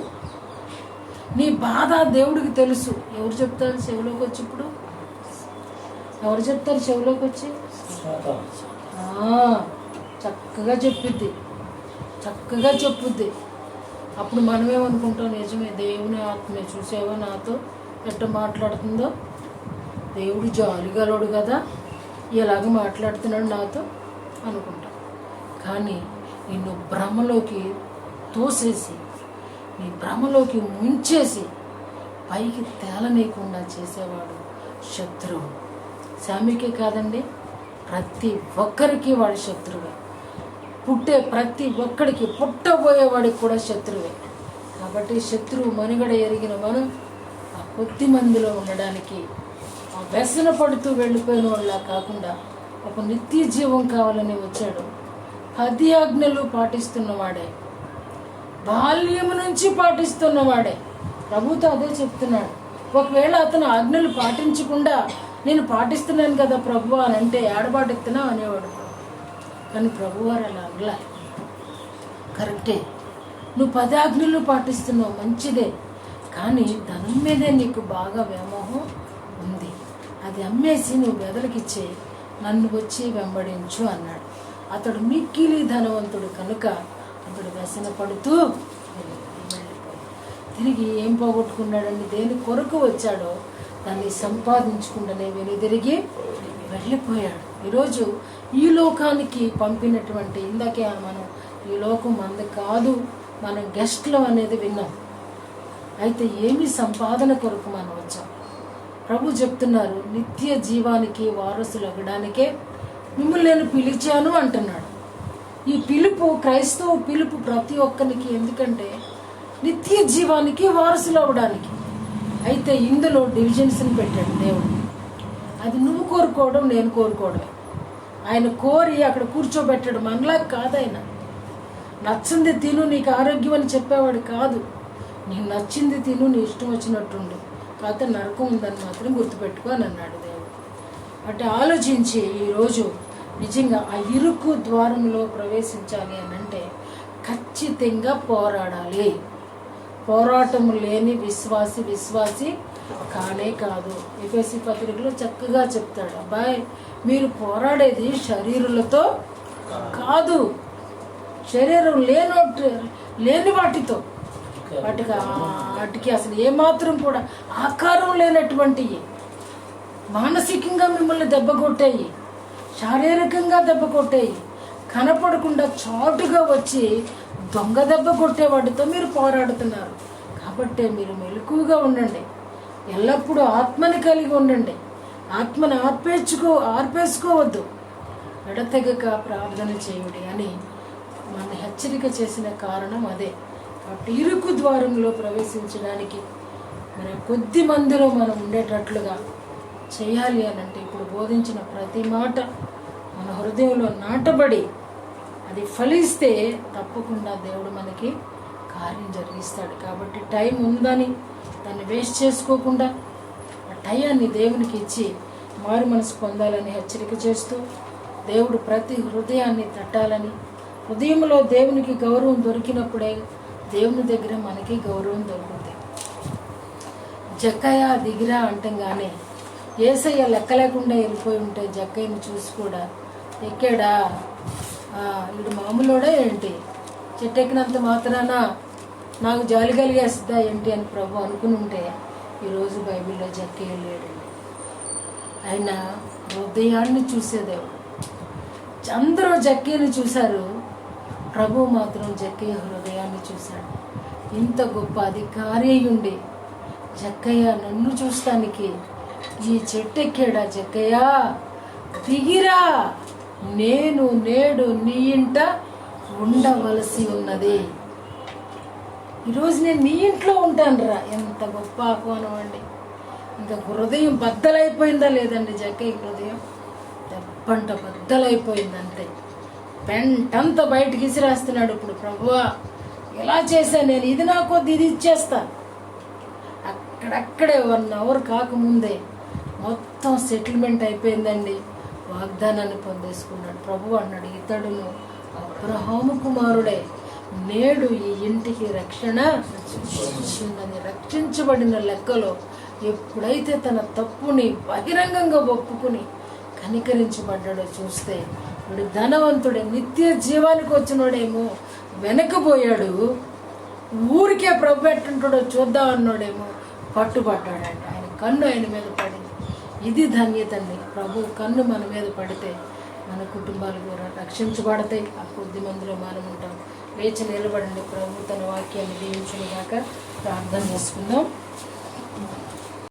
నీ బాధ దేవుడికి తెలుసు. ఎవరు చెప్తారు చెవిలోకి వచ్చి? ఇప్పుడు ఎవరు చెప్తారు చెవిలోకి వచ్చి? చక్కగా చెప్పుద్ది. అప్పుడు మనమేమనుకుంటాం, నిజమే, దేవుని ఆత్మే, చూసావా నాతో ఎట్ట మాట్లాడుతుందో, దేవుడు జాలిగలడు కదా, ఇలాగ మాట్లాడుతున్నాడు నాతో అనుకుంటాం. కానీ నిన్ను భ్రమలోకి తోసేసి, నీ భ్రమలోకి ముంచేసి పైకి తేలనీయకుండా చేసేవాడు శత్రువు. శామికే కాదండి, ప్రతి ఒక్కరికి వాడు శత్రువే. పుట్టే ప్రతి ఒక్కడికి, పుట్టబోయేవాడికి కూడా శత్రువే. కాబట్టి శత్రువు మనుగడ ఎరిగిన మనం ఆ కొద్ది మందిలో ఉండడానికి, ఆ వ్యసన పడుతూ వెళ్ళిపోయిన వాళ్ళ కాకుండా ఒక నిత్య జీవం కావాలని వచ్చాడు. 10 ఆజ్ఞలు పాటిస్తున్నవాడే, బాల్యము నుంచి పాటిస్తున్నవాడే. ప్రభుతో అదే చెప్తున్నాడు. ఒకవేళ అతను ఆజ్ఞలు పాటించకుండా నేను పాటిస్తున్నాను కదా ప్రభు అని అంటే ఏడబాటెత్తునా అనేవాడు. కానీ ప్రభువారు అలా అనలా. కరెక్టే, నువ్వు 10 ఆజ్ఞలు పాటిస్తున్నావు, మంచిదే. కానీ ధనం మీదే నీకు బాగా వ్యామోహం ఉంది. అది అమ్మేసి నువ్వు వెదలకిచ్చే నన్ను వచ్చి వెంబడించు అన్నాడు. అతడు మిక్కిలి ధనవంతుడు కనుక అతడు వ్యసన పడుతూ వెళ్ళిపోయాడు. తిరిగి ఏం పోగొట్టుకున్నాడండి? దేని కొరకు వచ్చాడో దాన్ని సంపాదించుకుంటూనే వెనుదిరిగి వెళ్ళిపోయాడు. ఈరోజు ఈ లోకానికి పంపినటువంటి, ఇందాకే మనం ఈ లోకం మంది కాదు, మనం గెస్ట్లు అనేది విన్నాం. అయితే ఏమి సంపాదన కొరకు మనం వచ్చాం? ప్రభు చెప్తున్నారు, నిత్య జీవానికి వారసులు అవ్వడానికే మిమ్మల్ని నేను పిలిచాను అంటున్నాడు. ఈ పిలుపు, క్రైస్తవ పిలుపు ప్రతి ఒక్కరికి. ఎందుకంటే నిత్య జీవానికి వారసులు అవ్వడానికి. అయితే ఇందులో డివిజన్స్ని పెట్టాడు దేవుడు. అది నువ్వు కోరుకోవడం, నేను కోరుకోవడమే. ఆయన కోరి అక్కడ కూర్చోబెట్టాడు. మనలా కాదు. ఆయన నచ్చింది తిను, నీకు ఆరోగ్యం అని చెప్పేవాడు కాదు. నీకు నచ్చింది తిను, నీ ఇష్టం వచ్చినట్టుండు, కాకపోతే నరకం ఉందని మాత్రం గుర్తుపెట్టుకో అని అన్నాడు దేవుడు. అంటే ఆలోచించి ఈరోజు నిజంగా ఆ ఇరుకు ద్వారంలో ప్రవేశించాలి అని అంటే ఖచ్చితంగా పోరాడాలి. పోరాటం లేని విశ్వాసి కానే కాదు. ఎఫెసీ పత్రికలో చక్కగా చెప్తాడు, అబ్బాయి మీరు పోరాడేది శరీరులతో కాదు, శరీరం లేని వాటితో, వాటికి అసలు ఏమాత్రం కూడా ఆకారం లేనటువంటివి, మానసికంగా మిమ్మల్ని దెబ్బ కొట్టాయి, శారీరకంగా దెబ్బ కొట్టాయి, కనపడకుండా చాటుగా వచ్చి దొంగ దెబ్బ కొట్టే వాటితో మీరు పోరాడుతున్నారు. కాబట్టి మీరు మెలకువగా ఉండండి, ఎల్లప్పుడూ ఆత్మని కలిగి ఉండండి, ఆత్మను ఆర్పేసుకోవద్దు, ఎడతెగక ప్రార్థన చేయుడి అని మన హెచ్చరిక చేసిన కారణం అదే. కాబట్టి ఇరుకు ద్వారంలో ప్రవేశించడానికి మన కొద్ది మందిలో మనం ఉండేటట్లుగా చేయాలి అని అంటే ఇప్పుడు బోధించిన ప్రతి మాట మన హృదయంలో నాటబడి అది ఫలిస్తే తప్పకుండా దేవుడు మనకి కార్యం జరిగిస్తాడు. కాబట్టి టైం ఉందని దాన్ని వేస్ట్ చేసుకోకుండా ఆ టయాన్ని దేవునికి ఇచ్చి మారు మనసు పొందాలని హెచ్చరిక చేస్తూ, దేవుడు ప్రతి హృదయాన్ని తట్టాలని, హృదయంలో దేవునికి గౌరవం దొరికినప్పుడే దేవుని దగ్గర మనకి గౌరవం దొరుకుతుంది. జక్కయ్య దిగిరా అంటంగానే ఏసయ్య లెక్క లేకుండా వెళ్ళిపోయి ఉంటే జక్కయ్యను చూసి కూడా ఎక్కాడా, వీడు మామూలుడా ఏంటి, చెట్టు ఎక్కినంత మాత్రాన నాకు జాలి కలిగేస్తుందా ఏంటి అని ప్రభు అనుకుని ఉంటే ఈరోజు బైబిల్లో జక్కయ్య లేడండి. ఆయన హృదయాన్ని చూసేదేవుడు. అందరూ జక్కయ్యని చూశారు, ప్రభు మాత్రం జక్కయ్య హృదయాన్ని చూశాడు. ఇంత గొప్ప అధికారి ఉండి జక్కయ్య నన్ను చూస్తానికి ఈ చెట్టు ఎక్కాడా, జక్కయ్య దిగిరా, నేను నేడు నీ ఇంట ఉండవలసి ఉన్నది, ఈరోజు నేను నీ ఇంట్లో ఉంటాను రా. ఎంత గొప్ప ఆహ్వానం అండి. ఇంకా హృదయం బద్దలైపోయిందా లేదండి? జక్కయ్య హృదయం దెబ్బంట బద్దలైపోయింది అంతే. పెంటంతా బయటకి ఇసిరేస్తున్నాడు. ఇప్పుడు ప్రభువా ఎలా చేశాను నేను, ఇది నా కొద్ది, ఇది ఇచ్చేస్తాను. అక్కడక్కడే 1 అవర్ కాకముందే మొత్తం సెటిల్మెంట్ అయిపోయిందండి. వాగ్దానాన్ని పొందేసుకున్నాడు. ప్రభు అన్నాడు, ఇతడును అబ్రహాము కుమారుడే, నేడు ఈ ఇంటికి రక్షణ వచ్చిందని. రక్షించబడిన లెక్కలో ఎప్పుడైతే తన తప్పుని బహిరంగంగా ఒప్పుకుని కనికరించబడ్డాడో చూస్తే, వీడు ధనవంతుడే, నిత్య జీవానికి వచ్చినోడేమో వెనకపోయాడు, ఊరికే ప్రభు ఎట్టుంటాడో చూద్దాం అన్నాడేమో పట్టుబడ్డాడంట. ఆయన కన్ను ఆయన మీద పడింది. ఇది ధన్యత అండి. ప్రభు కన్ను మన మీద పడితే మన కుటుంబాలు కూడా రక్షించబడతాయి. ఆ కొద్ది మందిలో మనం ఉంటాం. లేచి నిలబడండి. ప్రభు తన వాక్యాన్ని దీవించుగాక. ప్రార్థన చేసుకుందాం.